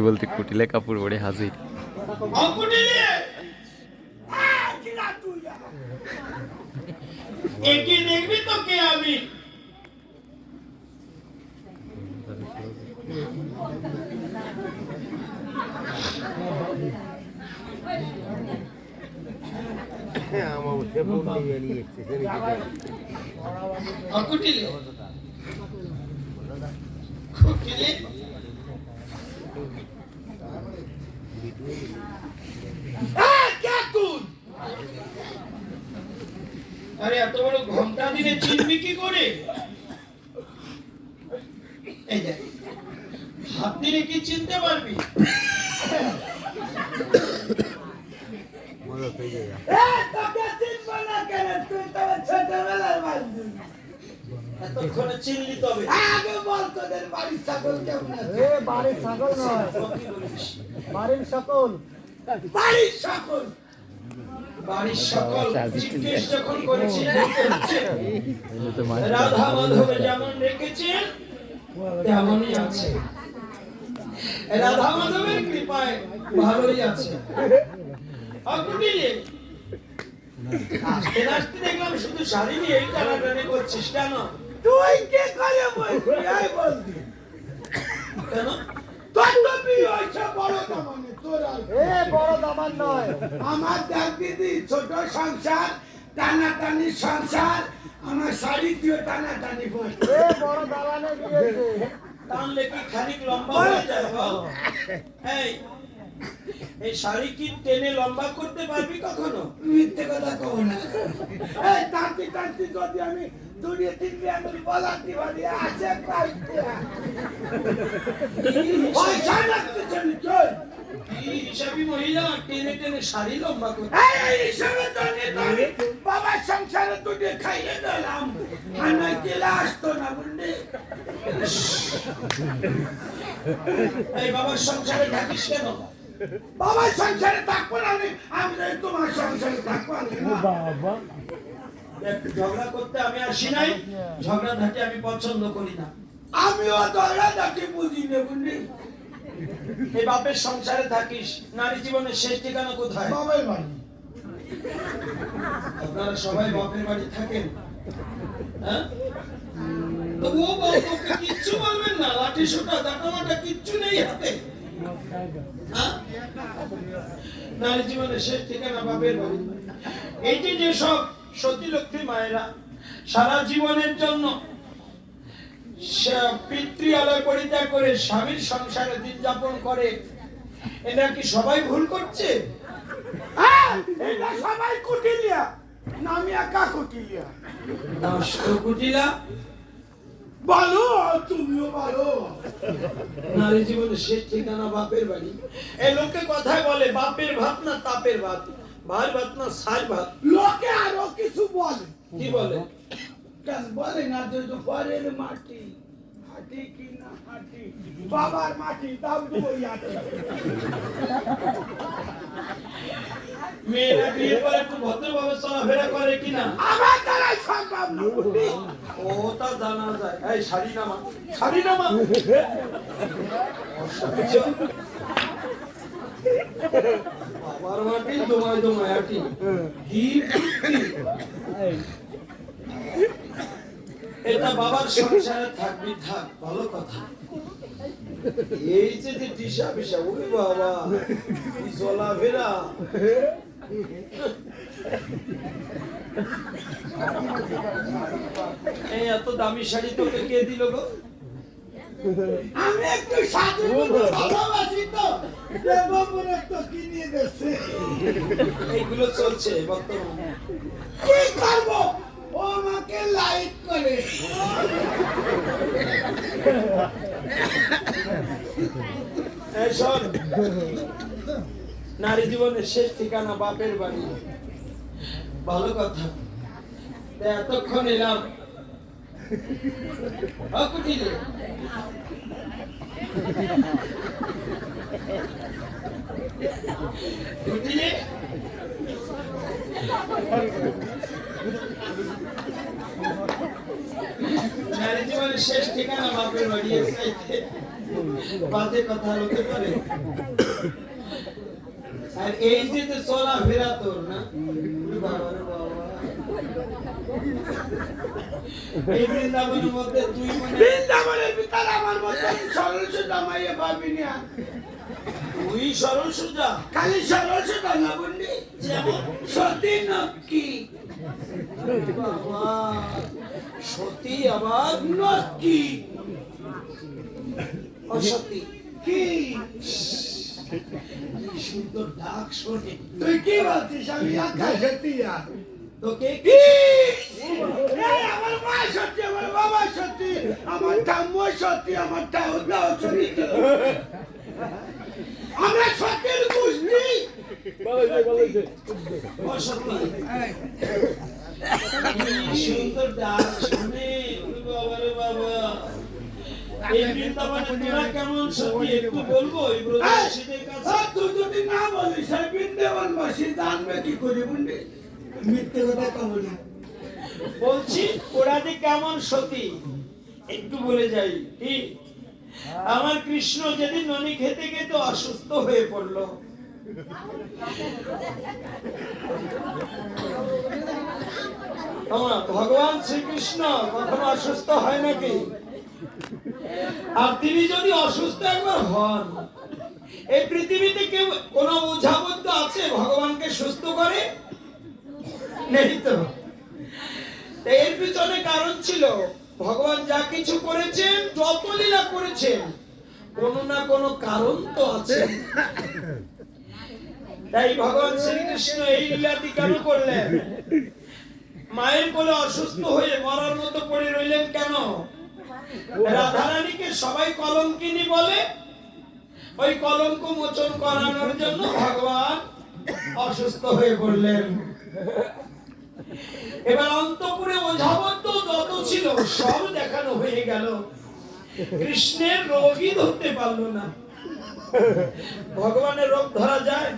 বলতে কুটিলে কাপড় পরে হাজির। একে দেখবি তো কে আমি? অকুটিলে কুটিলে আরে এত বড় ঘন্টা দিনে চিনবি কি করে? এই দেখ, হাত দিলে কি চিনতে পারবি? এতক্ষণে চিনলি তবে আগে বল তোদের বাড়ির ছাগল কেমন আছে? বাড়ির ছাগল নয়, বাড়ির সকল। বাড়ির সকল বাড়ির সকল জিজ্ঞেস যখন করেছেন রাধা মাধবে যেমন রেখেছেন তেমনই আছে। রাধা মাধবের কৃপায় ভালোই আছে। অকুটিলে আস্তে আস্তে দেখলাম শুধু শাড়ি নিয়ে এই টানাটানি করছিস কেন? তুই কে করে বলবি? এই বলবি কেন? তোর তো বিয়ে হয়েছে বড় দামানে, তোর আর বড় দামান নয়। আমার দেখ দিদি, ছোট সংসার, টানাটানি সংসার, আমার শাড়ি দিয়ে টানাটানি করছে। বড় দামানে বিয়েছে, টানলে কি খানিক লম্বা হয়ে যায় বল? এই শাড়ি কি টেনে লম্বা করতে পারবি কখনো? মিথ্যে কথা কও না। এই টানতে টানতে যদি আমি দুনিয়া তিনটে আঙুল বলাতে পারি, আছে পাইতে পয়সা লাগতেছে না চল। এই হিসাবি মহিলা টেনে টেনে শাড়ি লম্বা করতে এই হিসাবে তো আমি বাবার সংসারে দুটো খাইয়ে দিলাম, আমি গেলে আসতো না বুঝলি। এই বাবার সংসারে থাকিস কেন? বাবার সংসারে থাকবো না আমি, আমি যদি তোমার সংসারে থাকবো না। বাবা ঝগড়া করতে আমি আসি নাই, ঝগড়া ঝাঁটি আমি পছন্দ করি না। আমিও ঝগড়া ঝাঁটি বুঝি না বুঝলি। এই বাপের সংসারে থাকিস, নারী জীবনের শেষ ঠিকানা কোথায়? বাবার বাড়ি। আপনারা সবাই বাপের বাড়ি থাকেন, হ্যাঁ? তো ও বাপকে কিচ্ছু বলবেন না, লাঠি সোটা দাঁটামাটা কিচ্ছু নেই হাতে, হ্যাঁ? নারী জীবনের শেষ ঠিকানা বাপের বাড়ি। এই যে সব সতী লক্ষ্মী মায়েরা সারা জীবনের জন্য পিতৃআলয় পরিত্যাগ করে স্বামীর সংসারে দিন যাপন করে, এরা কি সবাই ভুল করছে? এটা সবাই কুটিলিয়া, নামি একা কুটিলিয়া। নষ্ট কুটিলা বলো, তুমিও বলো। নারী জীবনের শেষ ঠিকানা বাপের বাড়ি। এই লোকে কথায় বলে বাপের ভাত না তাপের ভাত, ভাই ভাত না সাই ভাত। লোকে আরো কিছু বলে। কি বলে? কেন বলে না যে পরের মাটি হাঁটি কি না হাঁটি, বাবার মাটি দাম দুই হাঁটি। মেয়েরা বিয়ে করে একটু ভদ্রভাবে চলাফেরা করে কিনা? আমার দ্বারাই সম্ভব না বুঝলি। ও তা জানা যায়। এই শাড়ি নামা, শাড়ি নামা। বাবার মাটি দোমায় দোমায় হাঁটি, কি বুদ্ধি! এটা বাবার সংসারে থাকবি থাক, ভালো কথা। এই যে দিশা বিশা, ওরে বাবা কি চলাফেরা! এই এত দামি শাড়ি তোকে কে দিল গো? আমি একটু সাধু ভালোবাসি তো, দেবপুরে তো কিনে দিচ্ছে। এইগুলো চলছে বর্তমানে। কি করবো, ও আমাকে লাইক করে। এই শোন, নারী জীবনের শেষ ঠিকানা বাপের বাড়ি, ভালো কথা। এতক্ষণ এলাম কুটিলে, কুটিলে নারী জীবনের শেষ ঠিকানা বাপের বাড়ি। বাজে কথা হতে পারে। আর এই যে তো চলা ফেরা তোর না, বাবা রে বাবা। এই বৃন্দাবনের মধ্যে তুই মানে বৃন্দাবনের ভিতর আমার মতো সরল সোজা মাইয়া পাবি না। তুই সরল সোজা, খালি সরল সোজা না বললি, যেমন সতী নক্কি বাবা সতী আবার নক্কি অসতী। কি সুন্দর ডাক শোনে। তুই কি বলছিস? আমি একা সত্যি না। তোকে কি? এই আমার মা সত্যি, আমার বাবা সত্যি, আমার ঠাম্মা সত্যি, আমার ঠাউদাও সত্যি। আমরা সত্যের গোষ্ঠী। অসতী সুন্দর ডাক শোনে। বাবা রে বাবা, এই বৃন্দাবনে তোরা কেমন সতী একটু বলবো এই ব্রজবাসীদের কাছে? আর তুই যদি না বলিস সেই বৃন্দাবনবাসী জানবে কি করে বুঝলি? মিথ্যে কথা কব না। বলছি ওরা যে কেমন সতী একটু বলে যাই। কি আমার কৃষ্ণ যেদিন ননি খেতে খেতে অসুস্থ হয়ে পড়লো, ভগবান শ্রীকৃষ্ণ কখনো অসুস্থ হয় নাকি? আর তিনি যদি অসুস্থ একবার হন, এই পৃথিবীতে কেউ কোন ওঝাবদ্ধ আছে ভগবানকে সুস্থ করে? নেই তো। এর পিছনে কারণ ছিল, ভগবান যা কিছু করেছেন, যত লীলা করেছেন, কোন না কোন কারণ তো আছে। তাই ভগবান শ্রীকৃষ্ণ এই লীলাটি কেন করলেন? মায়ের কোলে অসুস্থ হয়ে মরার মতো পড়ে রইলেন কেন? রাধারানীকে সবাই কলঙ্কিনী বলে, ওই কলঙ্ক মোচন করানোর জন্য ভগবান অসুস্থ হয়ে পড়লেন। এবার অন্তপুরে ওঝাবদ্ধ যত ছিল সব দেখানো হয়ে গেল, কৃষ্ণের রোগই ধরতে পারলো না। ভগবানের রোগ ধরা যায়?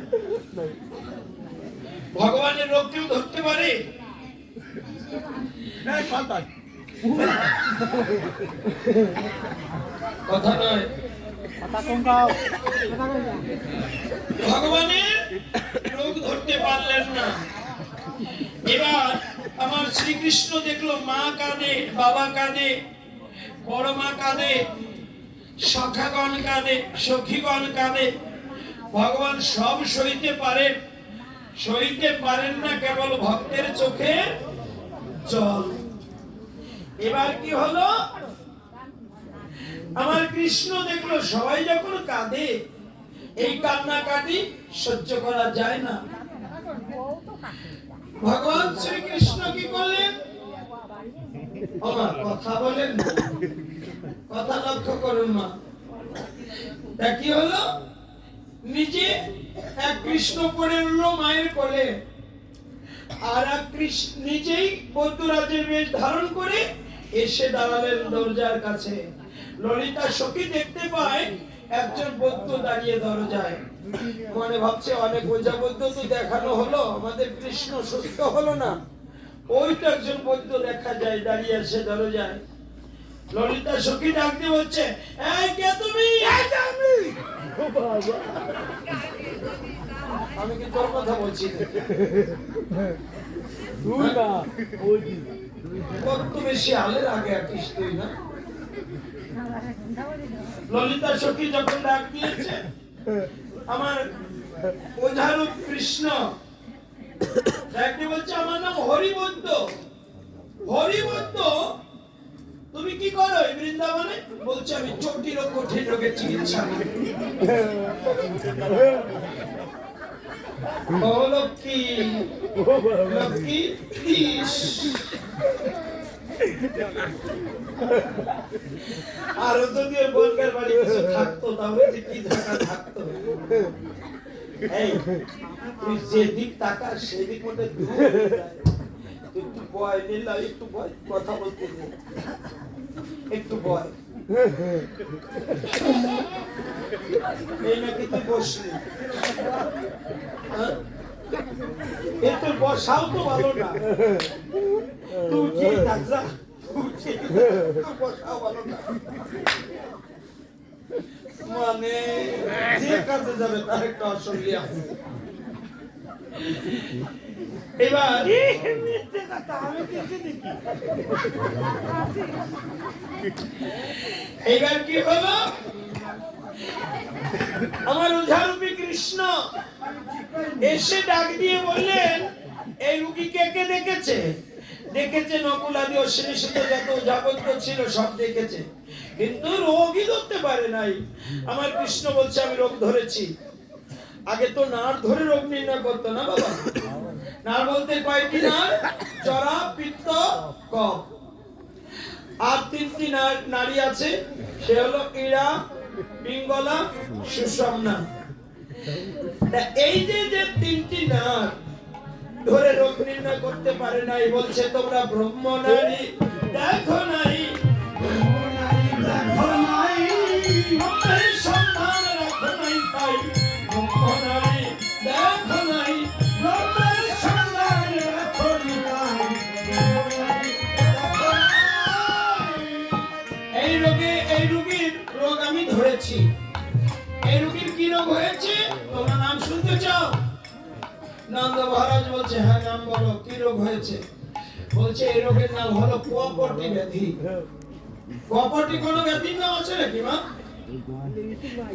ভগবানের রোগ কেউ ধরতে পারে? কথা নয়। ভগবানের রোগ ধরতে পারলেন না। এবার আমার শ্রীকৃষ্ণ দেখলো মা কাঁদে, বাবা কাঁদে, বড় মা কাঁদে, সখাগণ কাঁদে, সখীগণ কাঁদে। ভগবান সব সইতে পারেন, সইতে পারেন না কেবল ভক্তের চোখে জল। এবার কি হলো? আমার কৃষ্ণ দেখলো সবাই যখন কাঁদে, এই কান্নাকাটি সহ্য করা যায় না। ভগবান শ্রীকৃষ্ণ কি করলেন? কথা বলেন, কথা লক্ষ্য করুন মা। তা কি হলো? নিজে এক কৃষ্ণ পড়ে রইল মায়ের কোলে, আর এক কৃষ্ণ নিজেই বৈদ্যরাজের বেশ ধারণ করে এসে দাঁড়ালেন দরজার কাছে। ললিতা সখী দেখতে পায় একজন বৈদ্য দাঁড়িয়ে দরজায়। মনে ভাবছে অনেক ওঝা বৈদ্য তো দেখানো হলো, আমাদের কৃষ্ণ সুস্থ হলো না। ওই তো একজন বৈদ্য দেখা যায় দাঁড়িয়ে আছে দরজায়। ললিতা সখী ডাক দিয়ে বলছে, এই কে তুমি? আমি কি তোর কথা বলছি? কত বেশি আলের আগে আটিস তুই না? ললিতা সখী যখন ডাক দিয়েছে, আমার ওঝারূপ কৃষ্ণ ডাক দিয়ে বলছে, আমার নাম হরিবৈদ্য। হরিবৈদ্য, তুমি কি করো এই বৃন্দাবনে? বলছে, আমি জটিল ও কঠিন রোগের চিকিৎসা করি। ও লক্ষ্মী, লক্ষ্মী ইস। আরো যদি বলকার বাড়ি কিছু থাকতো তাহলে যে কি থাকা থাকতো। এই তুই যেদিক তাকাস সেদিক মধ্যে দূর হয়ে যায়। একটু ভয় নিলাম, একটু ভয় কথা বলতে দে, একটু ভয়। এই নাকি তুই বসলি, একটু বসাও তো ভালো না। তুই উঠে থাক যা, বসাও ভালো না। মানে যে কাজে যাবে তার একটা অসঙ্গী আছে। এবার মিথ্যে কথা, আমি কিছু দেখি। এইবার কি হলো, আমার ওঝারূপী কৃষ্ণ এসে ডাক দিয়ে বললেন, এই রুগী কে কে দেখেছে? দেখেছে নকুল আদি অশ্বিনী সুত যত যাবতীয় ছিল সব দেখেছে, কিন্তু রোগই ধরতে পারে নাই। আমার কৃষ্ণ বলছে আমি রোগ ধরেছি। আগে তো নাড় ধরে রোগ নির্ণয় করতো না বাবা। নাড় বলতে কয়টি নাড়? জরা, পিত্ত, কফ। আর তিনটি নাড়ি আছে, সে হলো ইড়া, পিঙ্গলা, সুষুম্না। এই যে তিনটি নাড় ধরে রোগ নির্ণয় করতে পারে নাই, বলছে তোমরা ব্রহ্ম নারী দেখো নাই, ব্রহ্ম নারী দেখো নাই, ব্রহ্মের সন্ধান রাখো নাই, তাই ব্রহ্ম নারী দেখো নাই, ব্রহ্মের সন্ধান রাখো নাই। এই রোগীর রোগ আমি ধরেছি। এই রোগীর কি রোগ হয়েছে তোমরা নাম শুনতে চাও? নন্দ মহারাজ বলছে হ্যাঁ নাম বলো, কি রোগ হয়েছে? বলছে এই রোগের নাম হলো কপটি ব্যাধি। কপটি কোন ব্যাধির নাম আছে নাকি মা?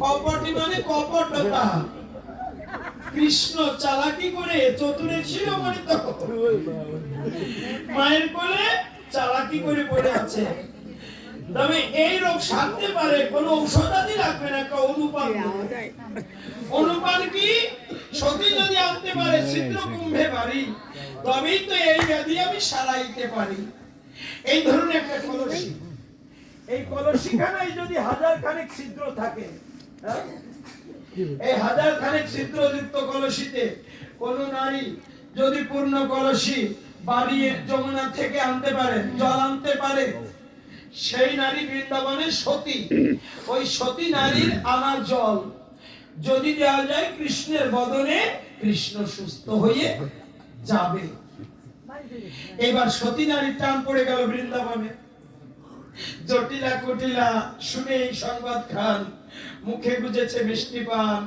কপটি মানে কপটতা। কৃষ্ণ চালাকি করে চতুরের শিরোমণি তো মায়ের কোলে চালাকি করে পড়ে আছে। তবে এই রোগ সারতে পারে, কোন ঔষধাদি লাগবে না, অনুপান। অনুপান কি? সতী যদি আনতে পারে ছিদ্র কুম্ভে বাড়ি, তবেই তো এই ব্যাধি আমি সারাইতে পারি। এই ধরুন একটা কলসি, এই কলসিখানায় যদি 1000 খানেক ছিদ্র থাকে, এই 1000 খানেক ছিদ্রযুক্ত কলসিতে কোন নারী যদি পূর্ণ কলসি বাড়িয়ে যমুনা থেকে আনতে পারে, জল আনতে পারে, সেই নারী বৃন্দাবনের সতী। ওই সতী নারীর আনা জল যদি দেওয়া যায় কৃষ্ণের বদনে, কৃষ্ণ সুস্থ হয়ে যাবে। এবার সতী নারীর টান পড়ে গেল বৃন্দাবনে। জটিলা কুটিলা শুনে এই সংবাদ খান, মুখে গুজেছে মিষ্টি পান,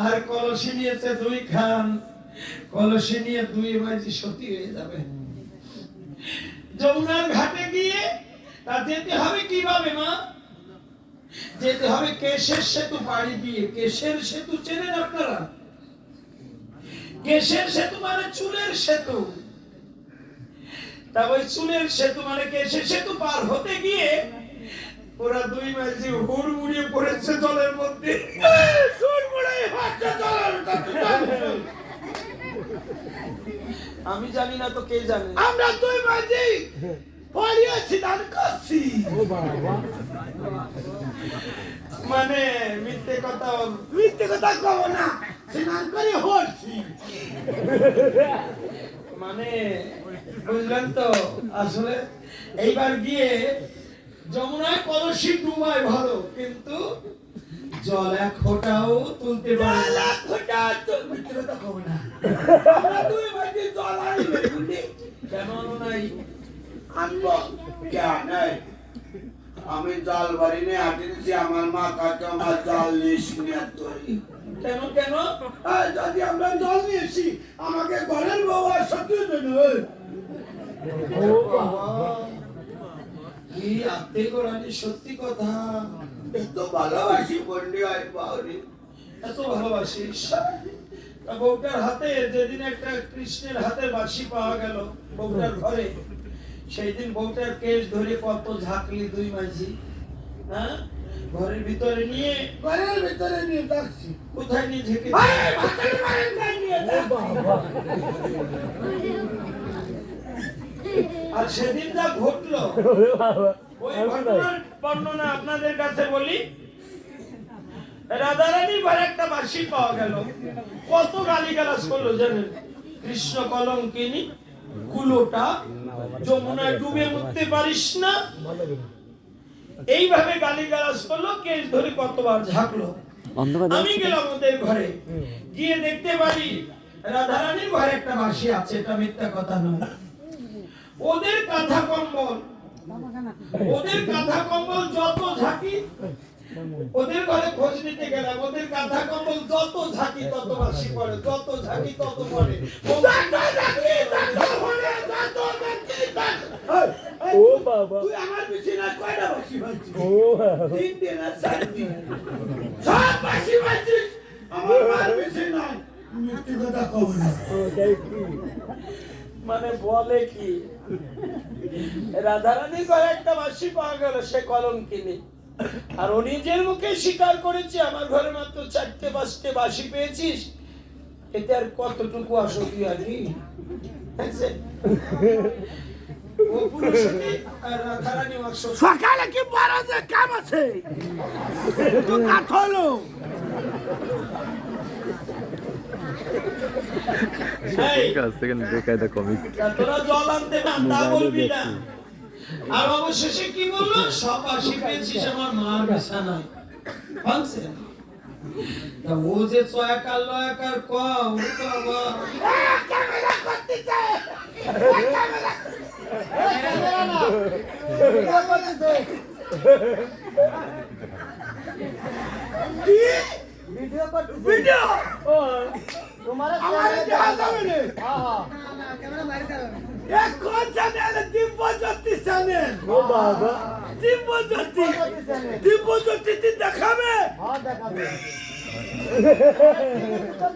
আর কলসি নিয়েছে 2 খান। কলসি নিয়ে 2 মাঝি সতী হয়ে যাবে। যমুনার ঘাটে গিয়ে তা যেতে হবে কিভাবে মা? যেতে হবে কেশের সেতু পাড়ি দিয়ে। কেশের সেতু চেনেন আপনারা? কেশের সেতু মানে চুলের সেতু। তা ওই চুলের সেতু মানে কেশের সেতু পার হতে গিয়ে ওরা 2 মাঝি হুড়মুড়িয়ে পড়েছে জলের মধ্যে। আমি জানি না তো কে জানে? আমরা 2 মাঝি পড়িয়ে স্নান করছি। ও বাবা, মানে মিথ্যে কথা কব না, স্নান করে হচ্ছি। মানে বুঝলেন তো? আসলে এইবার গিয়ে যমুনায় কলসি ডুবায় ভালো, কিন্তু জল 1 ফোঁটাও তুলতে পারে না। 1 ফোঁটা তো মিথ্যে কথা কব না। আমরা 2 মাঝি জল আনিবে বুঝলি? কেন নাই? আনবো কেন? আমি জাল বাড়ি নিয়ে হাঁটি দিচ্ছি, আমার মা কাছে আমার জাল নিয়ে তৈরি। কেন? যদি আমরা জল নিয়েছি আমাকে ঘরের বউ আর সত্যি কি আত্মে গোড়ানি, সত্যি কথা। এত ভালোবাসি বন্ডি হয় বাউরি, এত ভালোবাসিস। তা বউটার হাতে যেদিন একটা কৃষ্ণের হাতে বাঁশি পাওয়া গেল বউটার ঘরে, সেই দিন বউটার কেশ ধরে কত ঝাঁকলি 2 মাঝি। হ্যাঁ, ঘরের ভিতরে নিয়ে যাচ্ছি। কোথায় নিয়ে ঝেঁকে? আর সেদিন যা ঘটলো ওই ঘটনার বর্ণনা আপনাদের কাছে বলি। রাধারানীর ঘরে একটা বাঁশি পাওয়া গেল, কত গালিগালাজ করলো জানেন? কৃষ্ণ কলঙ্কিনী, কুলোটা, যমুনায় ডুবে মরতে পারিস না, এইভাবে গালিগালাজ করলো, কেশ ধরে কতবার ঝাঁকলো। আমি গেলাম ওদের ঘরে, গিয়ে দেখতে পারি রাধারানীর ঘরে একটা বাঁশি আছে, এটা মিথ্যা কথা নয়। ওদের কাঁথা কম্বল যত ঝাঁকি ওদের ঘরে খোঁজ নিতে গেলাম, ওদের কাঁথা কম্বল যত ঝাঁকি তত বাসি পড়ে, যত ঝাঁকি তত পড়ে। ও বাবা, তুই আমার বিছানায় কয়টা বাসি বাজছিস? ও বাবা, 3 দিন আর 4 দিন সব বাসি বাজছিস আমার মার বিছানায়। মিথ্যে কথা কব না। ওটাই কি মানে বলে কি, রাধারানীর ঘরে একটা বাসি পাওয়া গেল, সে কলঙ্কিনী। আর ও নিজের মুখে স্বীকার করেছে আমার ঘরে মাত্র 4টে-5টে বাসি পেয়েছিস, এতে আর কতটুকু আসক্তি আর কি? ও পুরুষকে আর রাধারানী আসক্তি। সকালে কি বড় যে কাম আছে তো কাট হলো। সেকেন্ড বেকায়দা কমিক। তোরা জল আনতে না তা বলবি না। আর অবশেষে কি বললো, সব বাসি পেয়েছিস আমার মার বিছানায়। ভাঙছেন তা ও যে চয়াকার লয়াকার ক ও তো আবার ক্যামেরা করতে চায়। ক্যামেরা না ভিডিও করতে ভিডিও ও তোমার আমারে দেখা যাবে না। হ্যাঁ ক্যামেরা বাইরে দাও। এক কোন চ্যানেল? দিব্যজ্যোতি চ্যানেল। ও বাবা, দিব্যজ্যোতি চ্যানেল। দিব্যজ্যোতি দেখাবে? হ্যাঁ দেখাবে।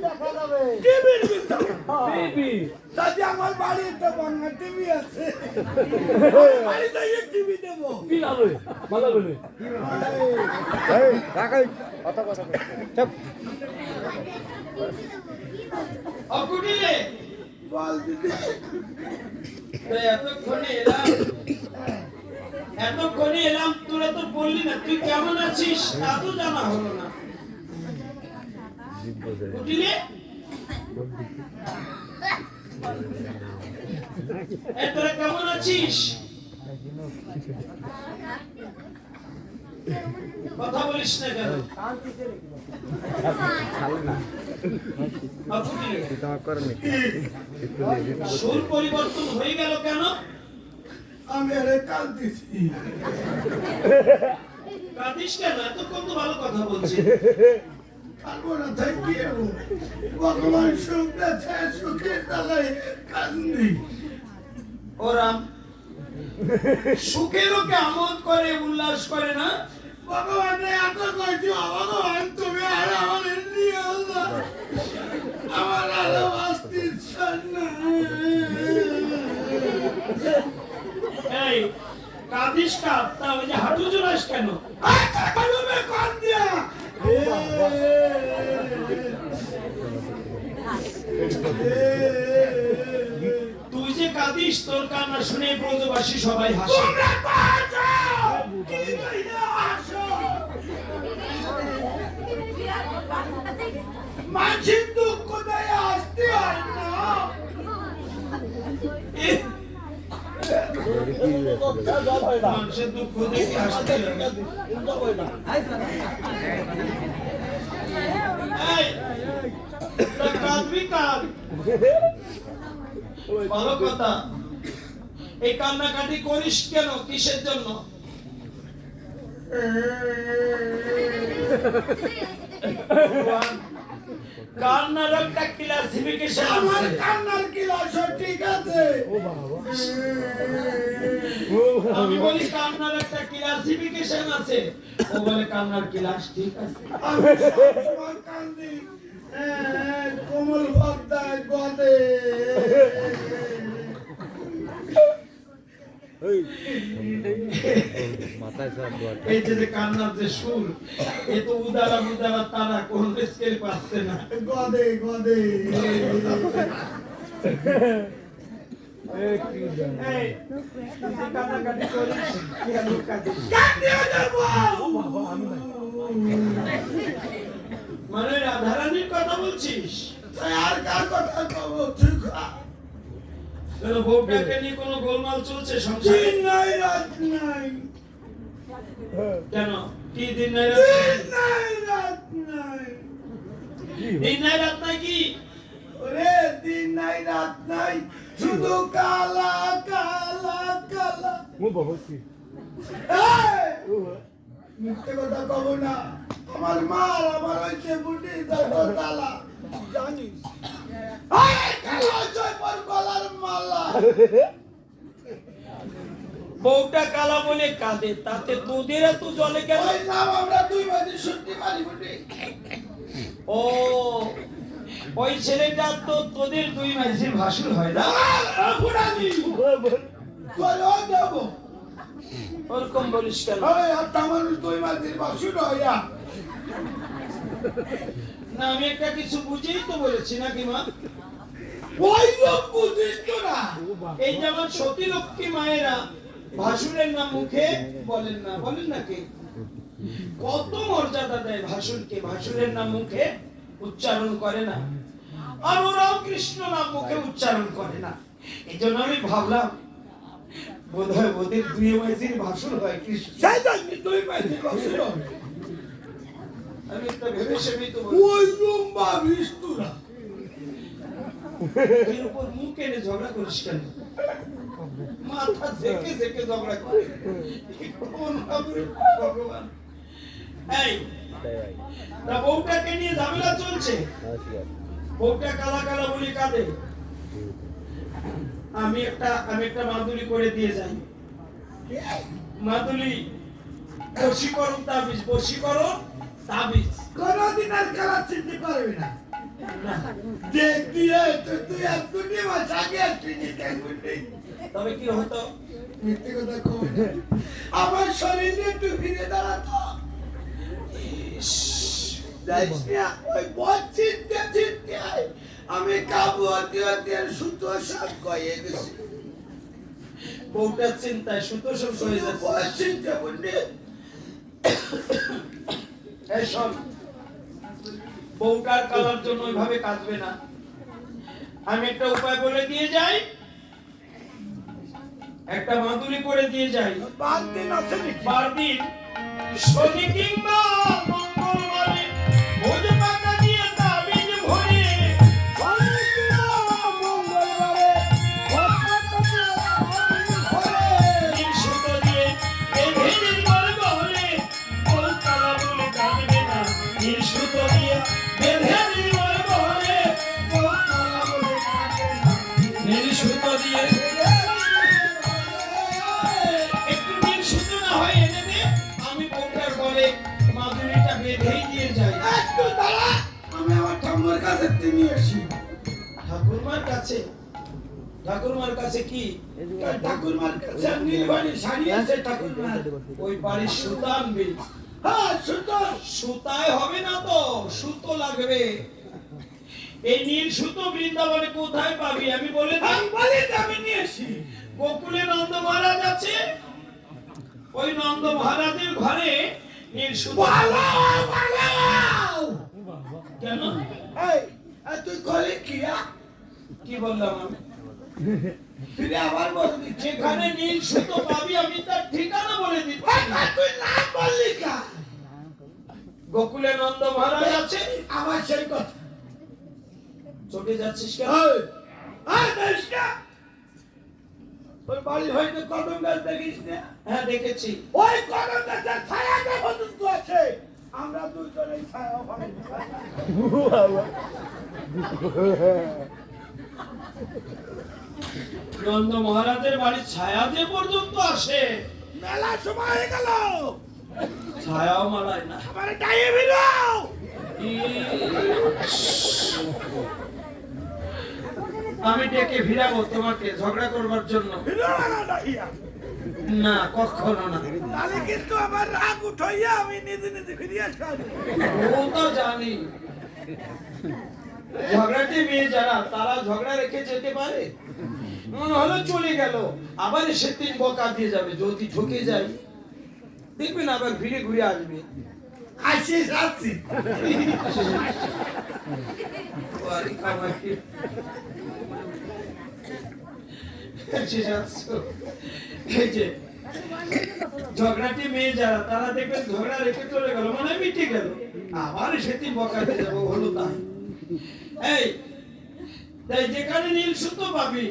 দেখা যাবে টিভির ভিতর। টিভি দাদি আমার বাড়িতে বাংলা টিভি আছে। বাড়িতে এক টিভি দেবো। কি হবে ভালো বলে এই টাকাই কথা কথা চুপ। অকুটিলে বল দিদি, এতক্ষণে এলাম, তোরা তো বললি না তুই কেমন আছিস, তা তো জানা হলো না। কুটিলে তোরা কেমন আছিস? কথা বলিস না কেন? সুর পরিবর্তন হয়ে গেল কেন? আমি আরে কাঁদতেছি। কাঁদিস কেন? এতক্ষণ তো ভালো কথা বলছি। কাঁদবো না তাই কি হবো? ভগবান সুখ দেছে, সুখের তালায় কান্দি। ও রাম, সুখের ওকে আমোদ করে উল্লাস করে না? ভগবান এত কইছি, ভগবান তুমি আর আমার নিয়ে না, আমার আলো বাঁচতে ইচ্ছা নাই। এই কাঁদিস কাঁদ, তা ওই যে হাঁটু জোড়াস কেন? তুই যে কাঁদিস, তোর কান্না শুনে ব্রজবাসী সবাই হাসে। মানুষের দুঃখ দেয় আসতে হয় না। মানুষের দুঃখ দেখে হাসতে হয়। এই, তা কাঁদবি কাঁদ, ভালো কথা। এই কান্নাকাটি করিস কেন, কিসের জন্য? কান্নার একটা ক্লাসিফিকেশন আছে। আমার কান্নার ক্লাস ঠিক আছে। ও বাবা, আমি বলি কান্নার একটা ক্লাসিফিকেশন আছে, ও বলে কান্নার ক্লাস ঠিক আছে। আমি সবসময় কান্দি কোমল ভক্তায় গদে। এই যে কান্নার যে সুর, এ তো উদারা উদারা তারা কোন স্কেল পাচ্ছে না। গদে গদে এই, তুই যে কান্নাকাটি করিস, কেন কাঁদিস? মানে রাধারানীর কথা বলছিস? আর কার কথা কব? তুই তোর বউটাকে নিয়ে কোনো গোলমাল চলছে সংসারে? দিন নাই রাত নাই। কেন কি দিন নাই রাত দিন নাই রাত নাই। দিন নাই রাত নাই কি? ওরে দিন নাই রাত নাই, শুধু কালা কালা কালা। মিথ্যে কথা কব না, আমার মার আমার হয়েছে বুড়ি দালা জানিস গলার মালা। বউটা কালা বলে কাঁদে, তাতে তোদের এত জলে কেন? ওই নাম আমরা দুই বাজি সত্যি পারি বুড়ি। ও ওই ছেলেটা তো তোদের দুই মাঝির ভাসুর হয় না? ওরকম বলিস কেন? মানুষ দুই বাজির বাসুর হইয়া না আমি একটা কিছু বুঝেই তো বলেছি নাকি মা? ওই লোক বুঝিস তো না। এই যেমন সতী লক্ষ্মী মায়েরা ভাসুরের নাম মুখে বলেন না, বলেন নাকি? কত মর্যাদা দেয় ভাসুরকে, ভাসুরের নাম মুখে উচ্চারণ করে না। আর ওরাও কৃষ্ণ নাম মুখে উচ্চারণ করে না। এই জন্য আমি ভাবলাম বোধহয় ওদের দুই মাঝির ভাসুর হয় কৃষ্ণ। সেই জন্য দুই বাজির বাসুর হবে। আমি একটা ভেবে সেবেই তো ওই রুম ভাবিস তোরা। এর উপর মুখ এনে ঝগড়া করিস কেন? মাথা থেকে থেকে ঝগড়া করে কোন ভগবান? এই তা বউটাকে নিয়ে ঝামেলা চলছে, বউটা কালা কালা বলি কাঁদে। আমি একটা মাদুলি করে দিয়ে যাই। মাদুলি বশীকরণ তাবিজ, বশীকরণ তাবিজ। কোনদিন আর খেলা চিনতে পারবি না। না, দেখ দিয়ে তুই আর দুনিয়া মাস আগে আসছিস কেন বুঝলি? তবে কি হতো? মিথ্যে কথা কব না। আমার শরীরে একটু ফিরে দাঁড়াতো। যাইস না, ওই বদ চিনতে চিনতে আমি কাবু হতে হতে সুতো সব কয়ে গেছি। বউটার চিন্তায় সুতো সব হয়ে যাচ্ছে। বদ চিনতে বুঝলি? এই শোন, বউটার কালার জন্য ওইভাবে কাঁদবে না। আমি একটা উপায় বলে দিয়ে যাই, একটা মাদুলি করে দিয়ে যাই। বাদ দিন আছে নাকি? পরদিন শনি কিংবা মঙ্গলবারে ভোজ পাতা দিয়ে তাবিজ ভরে নীল সুতো দিয়ে বেঁধে নির্মল বলে বউ কালা বলে কাঁদবে না। নীল সুতো দিয়ে বেঁধে নির্মল বলে বউ কালা বলে কাঁদবে না। নীল সুতো দিয়ে একটু নীল সুতো না হয় এনে দে, আমি বউটার বলে মাদুলিটা বেঁধেই দিয়ে যাই। একটু দাঁড়া, আমি আমার ঠাম্মার কাছে নিয়ে আসি। ঠাকুরমার কাছে? ঠাকুরমার কাছে কি? ঠাকুরমার কাছে নীলবাড়ি শাড়ি আছে ঠাকুরমার। ওই বাড়ির সুতা আনবি। হ্যাঁ সুতো। সুতায় হবে না তো, সুতো লাগবে। এই নীল সুতো বৃন্দাবনে কোথায় পাবি আমি বলে দিই। আমি বলি তো আমি নিয়ে আসি। গোকুলে নন্দ মহারাজ আছে, ওই নন্দ মহারাজের ঘরে নীল সুতো। ভালো ভালো। কেন? এই তুই কলি কি? কি বললাম আমি? ফিরে আবার বলবি যেখানে নীল সুতো পাবি আমি তার ঠিকানা বলে দিচ্ছি। তুই নাম বললি কা? গোকুলে নন্দ মহারাজ আছে। আমার সেই কথা। চটে যাচ্ছিস কেন? দেখিস না? তোর বাড়ি হয়তো কদম গাছ দেখিস না? হ্যাঁ দেখেছি। ওই কদম গাছের ছায়াটা পর্যন্ত আছে। আমরা দুজনেই ছায়া পাই। নন্দ মহারাজের বাড়ির ছায়া যে পর্যন্ত আসে, মেলা সময় হয়ে গেল। ছায়াও মারায় না। আমার ডাইয়ে বেরো। আমি ডেকে ভিড়াবো তোমাকে ঝগড়া করবার জন্য? বেরো না ডাইয়া। না, কখনো না। তাহলে কিন্তু আমার রাগ উঠাইয়া আমি নিজে নিজে ফিরিয়ে আসবো। ও তো জানি ঝগড়াটি মেয়ে যারা, তারা ঝগড়া রেখে যেতে পারে? মনে হলো চলে গেল, আবার এসে 3 বকা দিয়ে যাবে। যদি ঠকে যাই দেখবেন আবার ঘুরে ঘুরে আসবে। আসিস আসছি। ওয়ারি কামাকি। এসে যাচ্ছো। এই যে ঝগড়াটি মেয়ে যারা, তারা দেখবেন ঝগড়া রেখে চলে গেল, মানে মিটে গেল, আবার এসে 3 বকা দিয়ে যাবো। হলো তাই। এই তাই যেখানে নীল সুতো পাবি।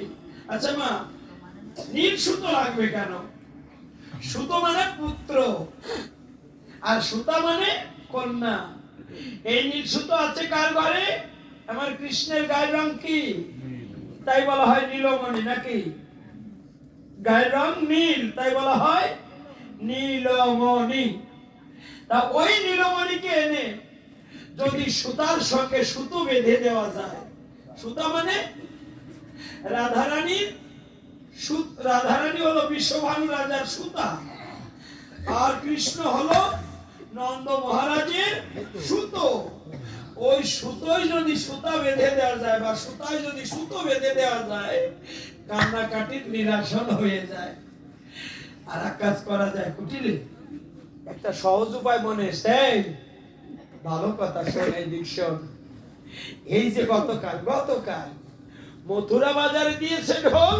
আচ্ছা মা, নীল সুতো লাগবে কেন? সুতো মানে পুত্র। আর সুতা মানে কন্যা। এই নীল সুতো আছে কার ঘরে? আমার কৃষ্ণের গায়ের রং কি? তাই বলা হয় নীলমণি, নাকি? গায়ের রং নীল, তাই বলা হয় নীলমণি। তা ওই নীলমণিকে এনে যদি সুতার সঙ্গে সুতো বেঁধে দেওয়া যায়, সুতা মানে রাধারানীর, রাধারানী হলো বিশ্বভানু রাজার সুতা, আর কৃষ্ণ হলো নন্দ মহারাজের সুতো। ওই সুতোয় যদি সুতা বেঁধে দেওয়া যায়, বা সুতায় যদি সুতো বেঁধে দেওয়া যায়, কান্নাকাটির নিরাসন হয়ে যায়। আর এক কাজ করা যায় কুটিলে, একটা সহজ উপায় মনে এসে, ভালো কথা শোন, এই দিক শোন। এই যে গতকাল মথুরা বাজারে দিয়েছে ঢোল,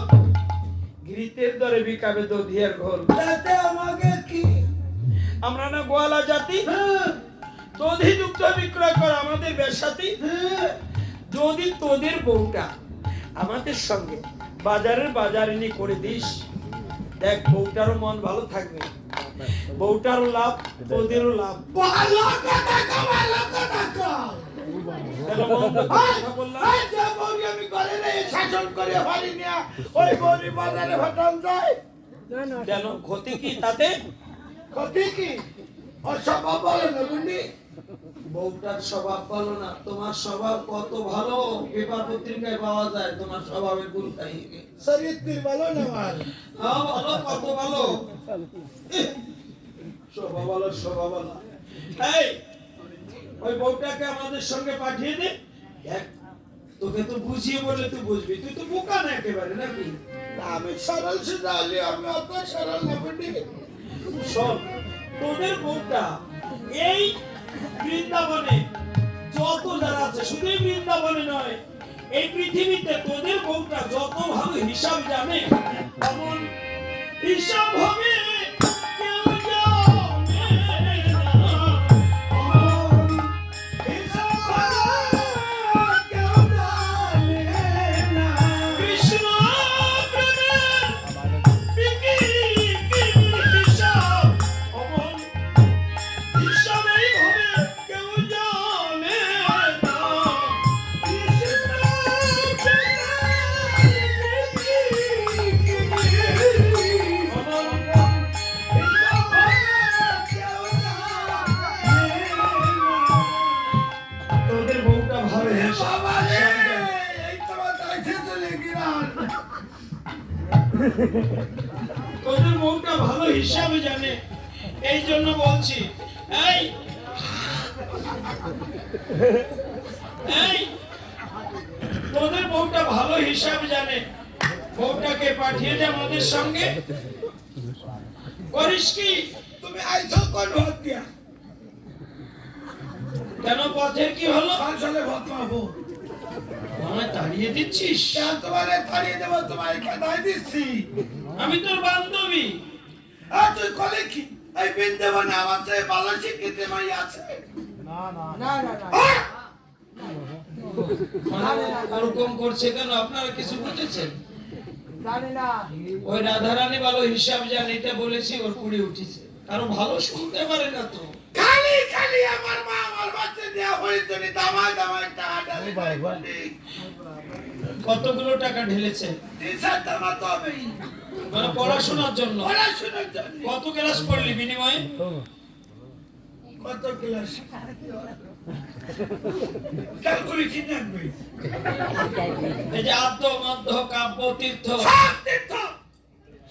গিরিতের দরে বিকাবে দধিয়ার ঘোল। তাতে আমাকে কি? আমরা না গোয়ালা জাতি, দধি দুগ্ধ বিক্রয় করে আমাদের ব্যবসাতি। যদি তোদের বউটা আমাদের সঙ্গে বাজারিনী করে দিস, দেখ বউটারও মন ভালো থাকবে, বউটারও লাভ, তোদেরও লাভ। ভালো কথা কও, ভালো কথা কও। তাহলে মন্দ কথা বললাম? এই যে বউরি আমি ঘরে রেখে শাসন করে হারি নিয়া ওই বউরি বাজারে হটান যায়। কেন, ক্ষতি কি তাতে? ক্ষতি কি? ওর স্বভাব বলো না বুঝলি? বউটার স্বভাব ভালো না, তোমার স্বভাব কত ভালো, পেপার পত্রিকায় পাওয়া যায় তোমার স্বভাবের গুণ কাহিনী। চরিত্র ভালো না আমার। হ্যাঁ ভালো, কত ভালো স্বভাব, ভালো স্বভাব ভালো। এই ওই বউটাকে আমাদের সঙ্গে পাঠিয়ে দে। দেখ, তোকে তো বুঝিয়ে বলে তুই বুঝবি, তুই তো বোকা না একেবারে, নাকি? আমি সরল সুদা হলে আমি অত সরল না বুঝলি? শোন, তোদের বউটা এই বৃন্দাবনে যত যারা আছে, শুধু এই বৃন্দাবনে নয়, এই পৃথিবীতে তোদের বউটা যত ভালো হিসাব জানে, তেমন হিসাব হবে কেউ জানে না। কৃষ্ণ প্রেমের হিসাব অমন হিসাব এইভাবে কেউ জানে না। তোদের বউটা ভালো হিসাব জানে। তোদের বউটা ভালো হিসাবে জানে, এই জন্য বলছি। এই এই তোদের বউটা ভালো হিসাব জানে, বউটাকে পাঠিয়ে দে আমাদের সঙ্গে। করিস কি? তুমি আইছো কোন ভোট দিয়া? কেন, পথের কি হলো? সালে ভোট পাবো। আমায় তাড়িয়ে দিচ্ছিস? কেন তোমারে তাড়িয়ে দেবো? তোমায় খেদাই দিচ্ছি। আমি তোর বান্ধবী। আর তুই কলে কি? এই বৃন্দাবনে আমার চেয়ে ভালো শিক্ষিত মাই আছে? ওরকম করছে কেন? আপনারা কিছু বুঝেছেন? ওই রাধারানী ভালো হিসাব জানে, এটা বলেছি, ওর কুড়ি উঠেছে। কারো ভালো শুনতে পারে না তো। খালি খালি আমার মা আমার বাচ্চা দেয়া হয়েছে দামায় দামায় টাকা ঢালি। কতগুলো টাকা ঢেলেছে? 3-4 মতো হবে। মানে পড়াশোনার জন্য? পড়াশোনার জন্য। কত ক্লাস পড়লি বিনিময়ে? কত ক্লাস? ক্যালকুলেশন রাখবে। এই যে আদ্য মধ্য কাব্য তীর্থ, সব তীর্থ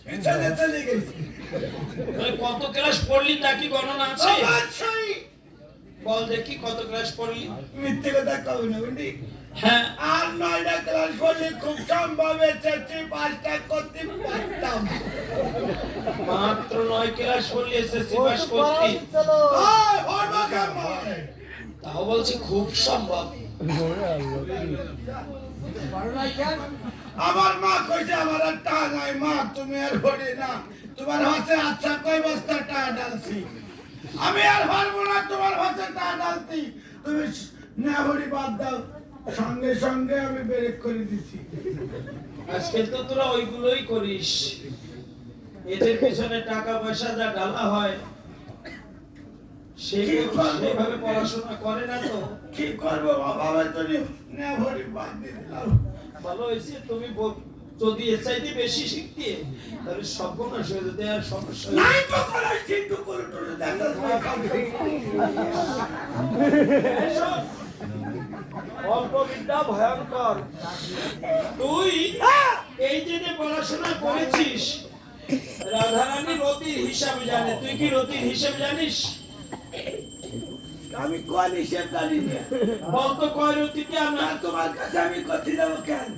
পিছনে চলে গেছে। মানে কত ক্লাস পড়লি তা কি গণনা আছে? অবশ্যই। বল দেখি কত ক্লাস পড়লি? মিথ্যে কথা কও না বুঝলি? হ্যাঁ, আর 9টা ক্লাস করলে খুব সম্ভব এসেছি 5টা করতে পারতাম। মাত্র 9 ক্লাস পড়লি, এসএসসি পাস করতি? পড়বো কেমন? তাও বলছি খুব সম্ভব। আমার মা কইছে আমার আর টা নাই। মা তুমি আর পড়ে না, তোমার হাতে আচ্ছা কয় বস্তা টা ডালছি, আমি আর পারবো না তোমার হাতে টা ডালতি। তুমি নেহরি বাদ দাও। সঙ্গে সঙ্গে আমি ব্রেক করে দিছি। আজকে তো তোরা ওইগুলোই করিস, এদের পিছনে টাকা পয়সা যা ঢালা হয়, সেভাবে পড়াশোনা করে না তো। কি করবো বাবা তো নেভারি বাদ দিয়ে দিলাম। ভালো হয়েছে তুমি যদি এর চাইতে বেশি শিখতে তাহলে সর্বনাশ হয়ে যেতে আর সমস্যা হয়ে নাই তো করা চিন্তা করে তোরে দেখা অল্প বিদ্যা ভয়ঙ্কর। তুই এই যে পড়াশোনা করেছিস রাধারানী রতির হিসাব জানে, তুই কি রতির হিসাব জানিস? আমি কোন হিসেব জানি না। বলতো কয় রতিতে আমরা আর তোমার কাছে আমি কথা দেবো কেন?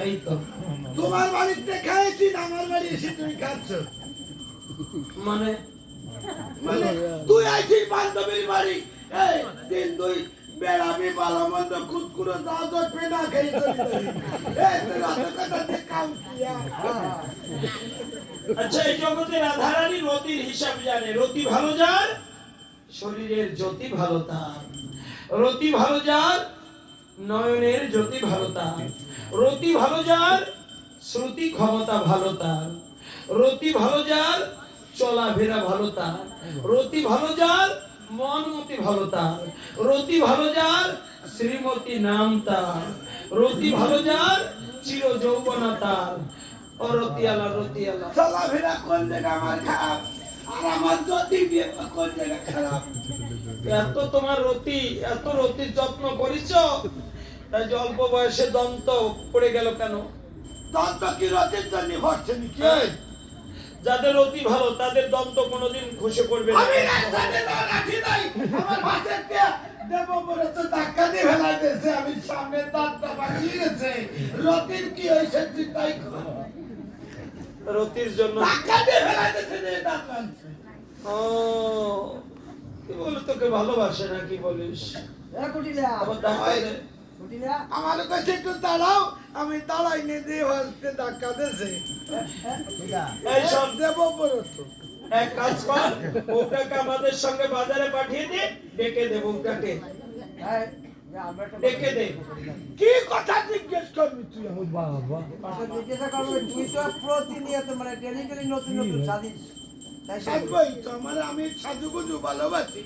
এই তো তোমার বাড়িতে খাইছি না আমার বাড়ি এসে তুমি খাচ্ছ? মানে মানে তুই আইছিস বান্ধবীর বাড়ি, এই দিন দুই বেড়াবি ভালো মন্দ কুতকুড়ো দাও তো পেনা খেয়ে চলে যাবি। এই তুই অত কথা দিয়ে কাম কিয়া? আচ্ছা এই জগতে রাধারানী রতির হিসাব জানে। রতি ভালো যার শরীরের জ্যোতি ভালো তার, রতি ভালো যার নয়নের জ্যোতি ভালো তার, রতি ভালো যার শ্রুতি ক্ষমতা ভালো তার, রতি ভালো যার চলাফেরা ভালো তার, রতি ভালো যার মনমতি ভালো তার, রতি ভালো যার শ্রীমতী নাম তার, রতি ভালো যার চির যৌবনা তার। ও রতিয়ালা রতিয়ালা চলাফেরা কোন জায়গা আমার খারাপ, আর আমার জ্যোতি দিয়ে কোন জায়গা খারাপ? এত তোমার রতি, এত রতির যত্ন করিছ, তাই যে অল্প বয়সে দন্ত পড়ে গেল কেন? দন্ত কি রথের জন্য হচ্ছে নাকি? যাদের রতি ভালো তাদের দন্ত কোনোদিন খসে পড়বে না। আমি রাস্তাতে দাঁড়াচ্ছি নাই, আমার ভাষের দেব বলে তো ধাক্কা দিয়ে ফেলাই দিয়েছে, আমি সামনে দাঁতটা বাঁচিয়ে গেছে। রতির কি হয়েছে তুই তাই কর। রতির জন্য ধাক্কা দিয়ে ফেলাই দিয়েছে রে, দাঁত বাঁধছে। ও কি বলে তোকে ভালোবাসে না কি বলিস? আবার ধাক্কা দে। আমার কাছে একটু দাঁড়াও, আমি দাঁড়াই নি দিয়ে হচ্ছে ধাক্কা দিয়েছে। এই সব দেব বলে তো এক কাজ কর, ওটাকে আমাদের সঙ্গে বাজারে পাঠিয়ে দে, ডেকে দে বউটাকে, ডেকে দে। কি কথা জিজ্ঞেস করবি তুই? থাকবোই তো, আমার আমি সাজুগুজু ভালোবাসি।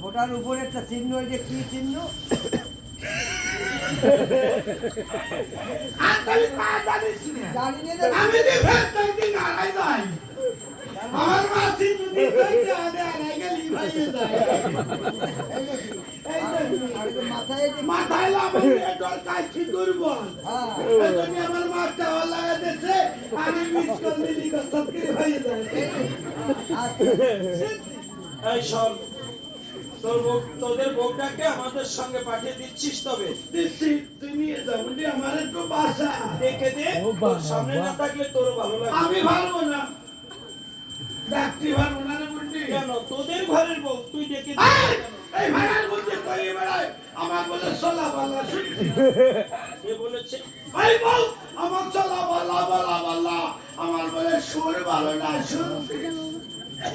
ফোটার উপরে একটা চিহ্ন, ওই যে কি চিহ্ন? আর তাহলে মা জানিস না? জানি না যে আমি যে ফেরত দিন হারাই যাই, আমার মা সিন্ধু দিন কইতে আনে হারাই গেলি ভাইয়ে যায়। আর যে মাথায় যে মাথায় লাগাই ডর কাছি দুর্বল, হ্যাঁ, এজন্য আমার মাথা লাগা দিয়েছে, আমি মিস করে দিলি সব কি ভাইয়ে যায়। আচ্ছা, এই শোন, তোদের বউটাকে আমাদের সঙ্গে পাঠিয়ে দিচ্ছিস, তবে দিচ্ছি, তুই নিয়ে যাও, বলি আমার একটু বাসা। ডেকে দে, তোর সামনে না থাকলে তোর ভালো লাগবে। আমি পারবো না, ডাকতে পারবো না রে বুঝলি। কেন? তোদের ঘরের বউ, তুই ডেকে দে। এই ভাইয়ার মধ্যে কই বেড়ায়, আমার বলে চলা বালা শুনছি। সে বলেছে এই বল, আমার চলা বালা বালা বালা, আমার বলে সুর ভালো না শুনছি।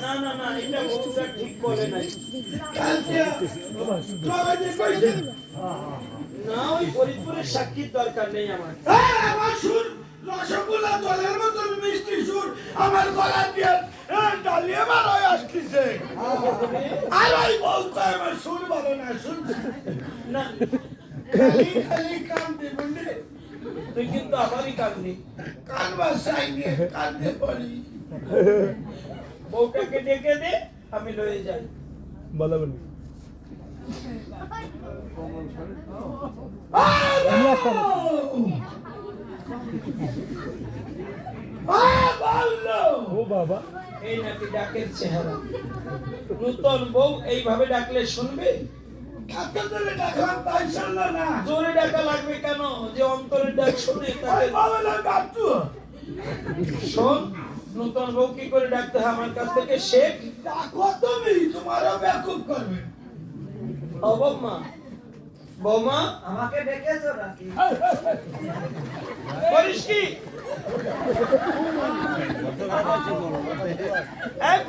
না না না, এটা বউটা ঠিক বলে নাই। কালকে তবে যে কইছেন, না, ওই ফরিদপুরের সাক্ষীর দরকার নেই আমার। আমার সুর রসগোল্লা জলের মতো মিষ্টি সুর আমার গলা দিয়ে ডালিয়ে বার হয়ে আসতেছে। আর ওই বল কয় আমার সুর ভালো না শুনছি। না, খালি খালি কান্দে বুঝলি, তুই কিন্তু আমারই কাঁদনি। কান বাসাই নিয়ে কান্দে পড়ি। বউটাকে ডেকে দে, আমি লয়ে যাই। এই নাকি ডাকের চেহারা। নূতন বউ এইভাবে ডাকলে শুনবে? এত জোরে ডাকলাম তাই শুনলো না। জোরে ডাকা লাগবে কেন? যে অন্তরের ডাক শুনে ওই তাকে বাবা গাচ্ছু, শোন। নূতন বউ কি করে ডাকতে হয় আমার কাছ থেকে শেখ। ডাকো তুমি, তোমারও বেকুব করবে। ও বৌমা, বৌমা আমাকে ডেকেছো নাকি? করিস কি?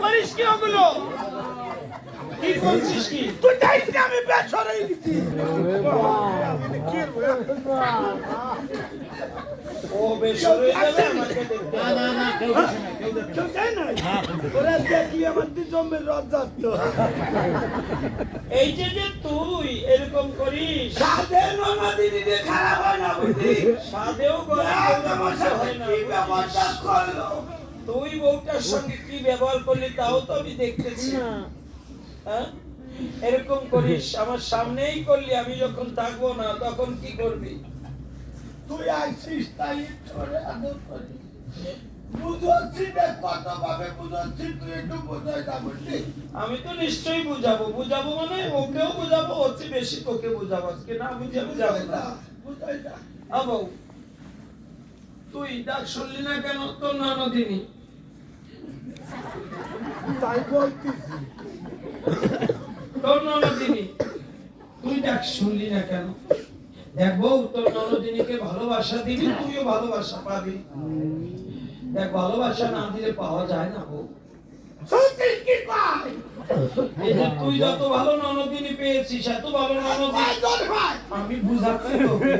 করিস কি ওগুলো? কি করছিস কি? তুই যাইস না, আমি বেসরে গেছি। ও বেসরে যাবে আমাকে দেখতে হবে। কেউ যায় না? ওরা দেখলি আমার তুই জমের রথ যাচ্ছ। এই যে যে তুই এরকম করিস, সাধে ননদিনী রে খারাপ হয় না বুঝলি? সাধেও গলা আমার সাথে হয় না, কি ব্যবস্থা করলো? তুই বউটার সঙ্গে কি ব্যবহার করলি তাও তো আমি দেখতেছি। হ্যাঁ? এরকম করিস, আমার সামনেই করলি, আমি যখন থাকবো না তখন কি করবি? তুই আইসিস তাই তোরে আদর করি। বুঝাচ্ছি দেখ কত ভাবে বুঝাচ্ছি, তুই একটু বোঝাই না বুঝলি? আমি তো নিশ্চয়ই বুঝাবো, বুঝাবো মানে ওকেও বুঝাবো, হচ্ছে বেশি তোকে বুঝাবো, আজকে না বুঝাবো যাবে না। বুঝাই না। আবু তুই ডাক শুনলি না কেন তোর ননদিনী? তাই বলতেছি। তোর ননদিনী তুই ডাক শুনলি না কেন? দেখ বউ, তোর ননদিনীকে ভালোবাসা দিবি, তুইও ভালোবাসা পাবি। দেখ ভালোবাসা না দিলে পাওয়া যায় না বউ। শুনছিস কি কয়? এই যে তুই যত ভালো ননদিনী পেয়েছিস, এত ভালো ননদিনী ভাই তোর ভাই। আমি বুঝাচ্ছি তোকে।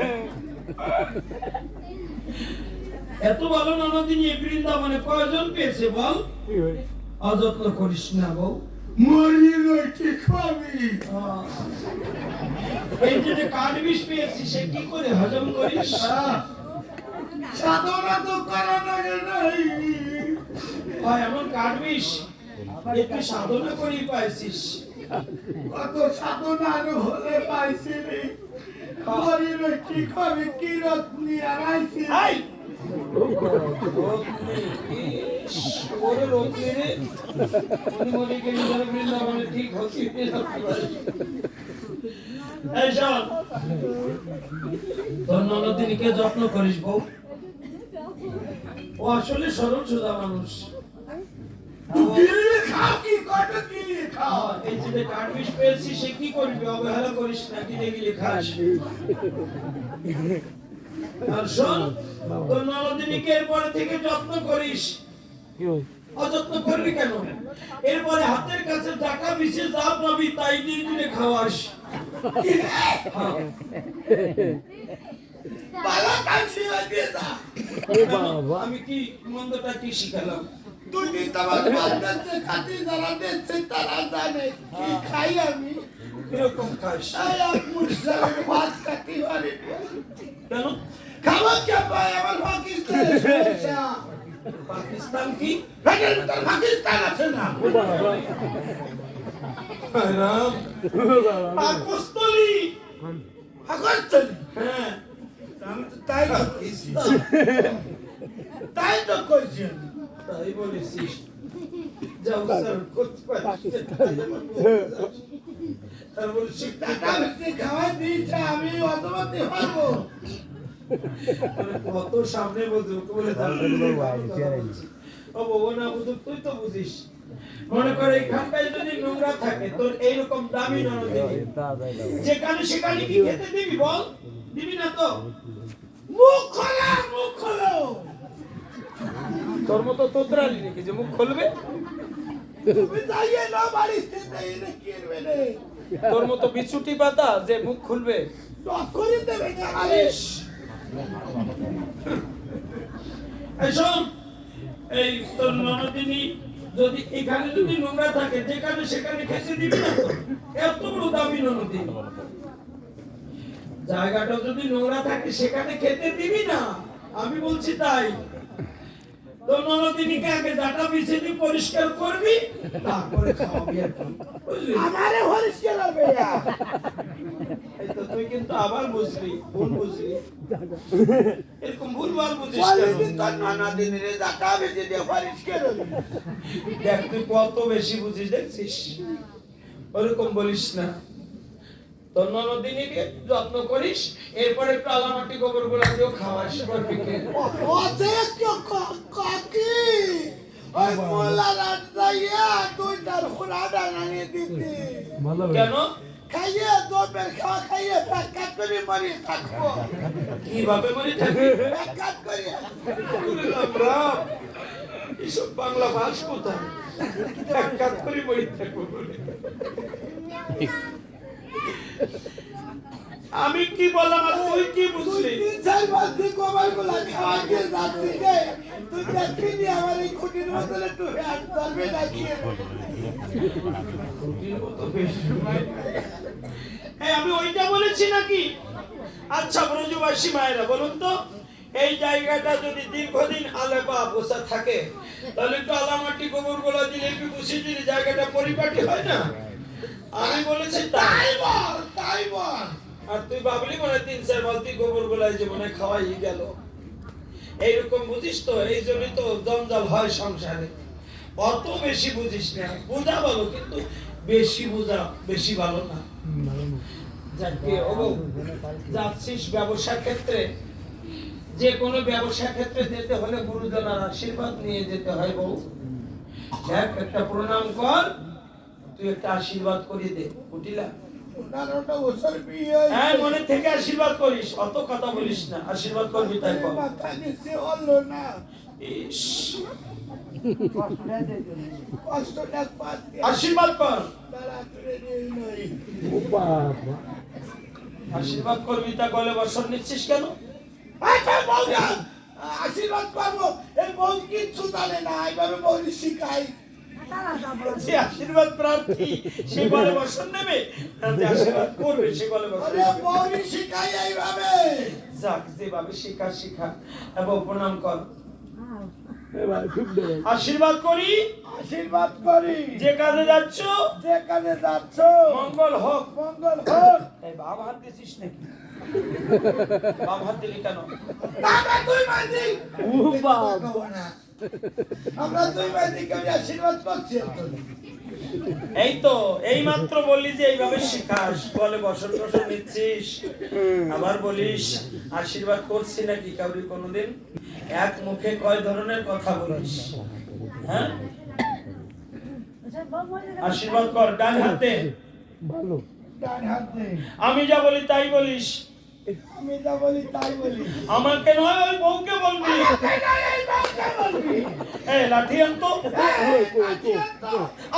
এত ভালো ননদিনী এই বৃন্দাবনে কয়জন পেয়েছে বল? অযত্ন করিস না বউ। মরি রয়েছে খাবি। এই যে কাঠ বিষ পেয়েছি সে কি করে হজম করিস? সাধনা তো করানো নাই। হয় এমন কাঠ বিষ একটু সাধনা করি পাইছিস। কত সাধনা আরো হলে পাইছি রে। মরি রয়েছে খাবি, কি রত নিয়ে আইছি। এই! রত্নী, ইস, ওরে রত্নী রে। উনি মনে করি যেন বৃন্দাবনে ঠিক হচ্ছি। এই শোন, তোর ননদিনীকে যত্ন করিস বউ। ও আসলে সরল সোজা মানুষ। তুই গিলে খাও কি কত গিলে খাও। এই যে কাঠ বিষ পেয়েছি সে কি করবি? অবহেলা করিস না, গিলে গিলে খাস। আর শোন, তোর ননদিনীকে এরপরে থেকে যত্ন করিস। অযত্ন করবি কেন? এরপরে হাতের কাছে টাকা বিছে যা পাবি তাই দিয়ে দিলে খাওয়াস। হ্যাঁ। বালা কাছে দিয়ে যা। আমি কি মন্দটা কি শিখালাম? তুই দিন তোমার বাচ্চাকে খাতি যারা দিচ্ছে তারা জানে কি খাই আমি। এরকম খাস এই এক মুসলিম ভাত খাতি পারি না। কেন? খাবার কে পায় আমার পাকিস্তানের সমস্যা। পাকিস্তান কি? পেটের ভিতর পাকিস্তান আছে না। রাম, পাকস্থলী। পাকিস্তানি। হ্যাঁ, আমি তো তাই তো কইছি। তাই তো কইছি আমি। তাই বলেছিস। যাও স্যার, করতে পারছিস। তারপর শিক্ষা টাকা বেশি খাওয়াই দিয়েছে, আমি অতবাতে পারবো। কত সামনে বলছো বলে ও বাবা না বুঝুক, তুই তো বুঝিস। মনে করে এখানটায় যদি নোংরা থাকে তোর এইরকম দামি ননদিনী, যেখানে সেখানে কি খেতে দিবি বল? দিবি না তো? মুখ খোলা, মুখ খোলো। তোর মতো তোতরালি নাকি যে মুখ খুলবে? তুমি যাইয়ে না বাড়িতে এনে কিনবে রে। তোর মতো বিছুটি পাতা যে মুখ খুলবে? টক করে দেবে না। আরিস এই শোন, এই তোর ননদিনী যদি এখানে যদি নোংরা থাকে যেখানে সেখানে খেতে দিবি না তো? এত বড় দামি ননদিনী, জায়গাটা যদি নোংরা থাকে সেখানে খেতে দিবি না। আমি বলছি তাই। তোর ননদিনীকে আগে জাটা বিছে দিয়ে পরিষ্কার করবি, তারপরে খাওয়াবি আর কি। বুঝলি? আমারে হরিষ্কার হবে না। এই তো তুই কিন্তু আবার বুঝলি, ভুল বুঝলি। এরকম ভুলভাল বুঝিস বলে কেন? দি তোর নানা দিনের টাকা বেশি দিয়ে হরিষ্কার হবে। দেখ তুই কত বেশি বুঝিস, দেখছিস? ওরকম বলিস না। তোর ননদিনীকে যত্ন করিস, এরপরে কালামাটি গোবর গুলা দিয়েও খাওয়াস করবি কে? ও দেখো কাকি। ওই মোলা রাত যাইয়া তুই তার হুড়াটা নানিয়ে দিতি। কেন? খাইয়ে দোপের খাওয়া খাইয়ে প্যাকাট করে মারি থাকবো। কিভাবে মরে থাকবি? প্যাকাট করে। রাম রাম, এসব বাংলা ভাষ কোথায়? এক কাজ করে বই থাকবো বলে। আমি কি বললাম আর তুই কি বুঝলি? তুই 3-4 মাস থেকে কমাইগুলা খাওয়াকে যাচ্ছি রে। তুই দেখবি আমার এই খুঁটির মতন একটু হ্যান্ড ধরবে নাকি? হ্যাঁ, আমি ওইটা বলেছি নাকি? আচ্ছা ব্রজবাসী মায়েরা বলুন তো, এই জায়গাটা যদি দীর্ঘদিন আলেপা বসা থাকে তাহলে একটু আলামাটি গোবর গোলা দিলে একটু বসিয়ে দিলে জায়গাটা পরিপাটি হয় না? আমি বলেছি তাই। তাই বল। আর তুই ভাবলি মনে 3-4 বালতি গোবর গোলায় যে মনে খাওয়াই গেল, এইরকম বুঝিস তো? এই জন্যই তো জঞ্জাল হয় সংসারে। অত বেশি বুঝিস না, বোঝা ভালো কিন্তু বেশি বোঝা বেশি ভালো না। যাকে ও যাচ্ছিস ব্যবসা ক্ষেত্রে, যে কোনো ব্যবসা ক্ষেত্রে যেতে হলে গুরুজনের আশীর্বাদ নিয়ে যেতে হয় বউ। একটা প্রণাম কর, তুই একটা আশীর্বাদ করিয়ে দে, বুঝলা? ওটা ওসর বিয়ে হ্যাঁ, মনে থেকে আশীর্বাদ করিস, অত কথা বলিস না। আশীর্বাদ করবি তাই কর। মাথা নিচে হলো না। ইস, কষ্টটা পাচ্ছি। আশীর্বাদ কর, তারা করে নিয়ে নই। আশীর্বাদ করবি তা গলে বসন নিচ্ছিস কেন? আচ্ছা বৌদা, আশীর্বাদ করবো। এই বউ কিচ্ছু জানে না, এইভাবে বৌদি শিখাই। যে আশীর্বাদ প্রার্থী সে গলে বসন নেবে, আর যে আশীর্বাদ করবে সে গলে বসন আরে নেবে। বৌদি শিখাই এইভাবে। যাক, যেভাবে শিখা শিখা এবং প্রণাম কর। আশীর্বাদ করি, আশীর্বাদ করি। যে কাজে যাচ্ছ যে কাজে যাচ্ছ মঙ্গল হোক। মঙ্গল হোক। এই বাম হাত দিছিস নাকি? বাম হাত দিলি কেন? আমরা দুই মাঝি। আমরা দুই মাঝি কেউ আশীর্বাদ করছি। এই তো এই মাত্র বললি যে এইভাবে শিখাস, বলে বসন টসন নিচ্ছিস, আবার বলিস আশীর্বাদ করছি নাকি কাউরি কোনোদিন? এক মুখে কয় ধরনের কথা বলিস? হ্যাঁ, আশীর্বাদ কর ডান হাতে। ডান হাতে। আমি যা বলি তাই বলিস, আমি যা বলি তাই বলি। আমাকে নয় ওই বউকে বলবি। এই লাঠি আনতো,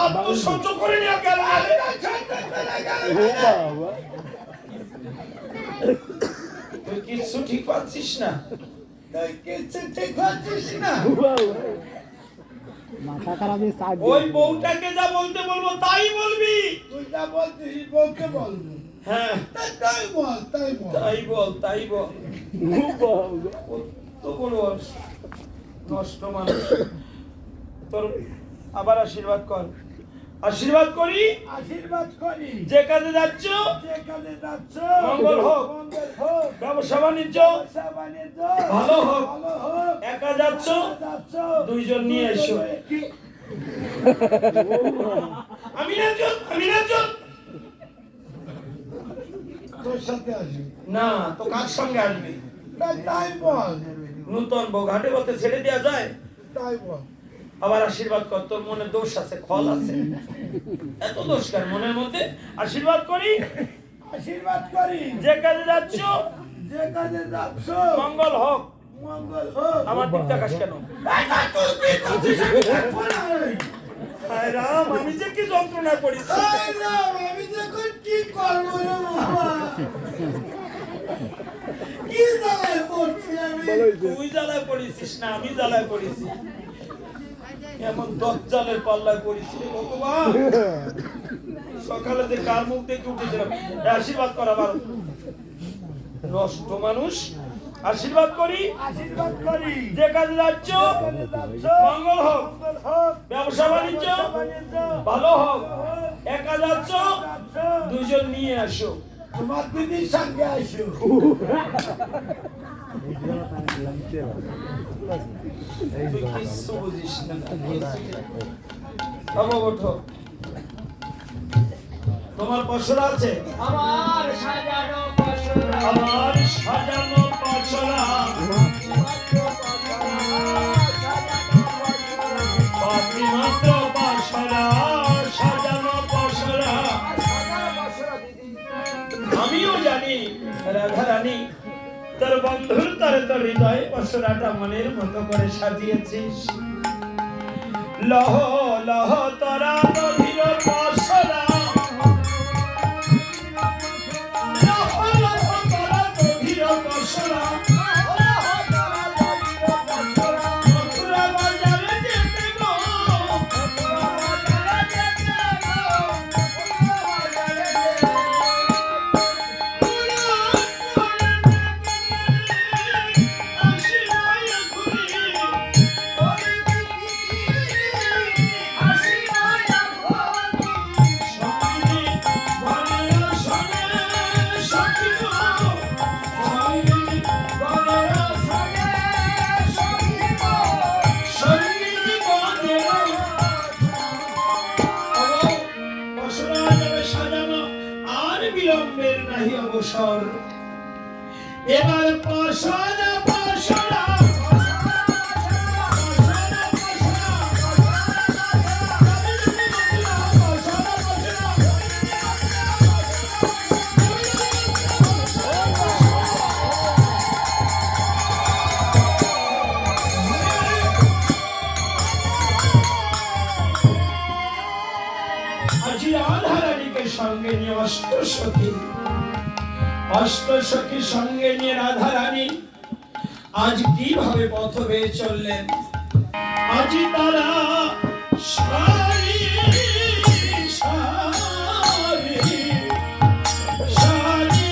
আত্মসহ্য করে নিয়ে গেল। তুই কিছু ঠিক পাচ্ছিস না? তুই কিছু ঠিক পাচ্ছিস না। ওই বউটাকে যা বলতে বলবো তাই বলবি। তুই যা বলছিস বউকে বলবো। হ্যাঁ, তাই বল, তাই বল। তাই বল, তাই বল। তো বড় নষ্ট মানুষ। তোর আবার আশীর্বাদ কর। আশীর্বাদ করি, আশীর্বাদ করি। যে কাজে যাচ্ছ যে কাজে যাচ্ছ মঙ্গল হোক। মঙ্গল হোক। ব্যবসা বাণিজ্য ব্যবসা বাণিজ্য ভালো হোক। ভালো হোক। একা যাচ্ছ, যাচ্ছ দুইজন নিয়ে এসো। আমি একজন তোর সাথে আসবি না, তো কার সঙ্গে আসবি? তাই বল, নূতন বউ ঘাটে বলতে ছেড়ে দেওয়া যায়? তাই বল। আবার আশীর্বাদ কর, তোর মনে দোষ আছে, খল আছে। এত দোষ কার মনের মধ্যে? আশীর্বাদ করি, আশীর্বাদ করি। যে কাজে যাচ্ছ যে কাজে যাচ্ছ মঙ্গল হোক। মঙ্গল হোক। আমার দিক তাকাস কেন? তুই কি করছিস? আমি থাকবো না। হায় রাম, আমি যে কি যন্ত্রণা করেছি। এই রাম, আমি যখন কি করবো রে বাবা? কি জ্বালায় পড়ছি আমি? তুই জ্বালায় পড়েছিস না, আমি জ্বালায় পড়েছি। এমন দজ্জালের পাল্লায় পড়েছি রে ভগবান। সকালে যে কার মুখ দেখে উঠেছিলাম। আশীর্বাদ করা ভালো, নষ্ট মানুষ। আশীর্বাদ করি, আশীর্বাদ করি। যে কাজে যাচ্ছ কাজে যাচ্ছ মঙ্গল হোক। মঙ্গল হোক। ব্যবসা বাণিজ্য বাণিজ্য ভালো হোক। একা যাচ্ছ, যাচ্ছ, দুইজন নিয়ে আসো। তোমার দিদির সঙ্গে আসো। তুই কিচ্ছু বুঝিস না। বাবা ওঠো, তোমার পশরা আছে? আমার সাজানো পশরা, আমার সাজানো পশরা, মাত্র পশরা, সাজানো পশরা। আমিও জানি রাধা রানী তোর বন্ধুর তরে তোর হৃদয় পশরাটা মনের মতো করে সাজিয়েছিস। লহ লহ তরা নদীর পশরা লহ লহ তরা নদীর পশরা মথুরা বাজারে যেতে গো বিলম্বের নাহি অবসর এবার পশরা পশরা আজি রাধারানীকে সঙ্গে নিয়ে অষ্টসখী সঙ্গে নিয়ে রাধারানী আজ কিভাবে পথ বেয়ে চললেন আজি তারা সারি সারি সারি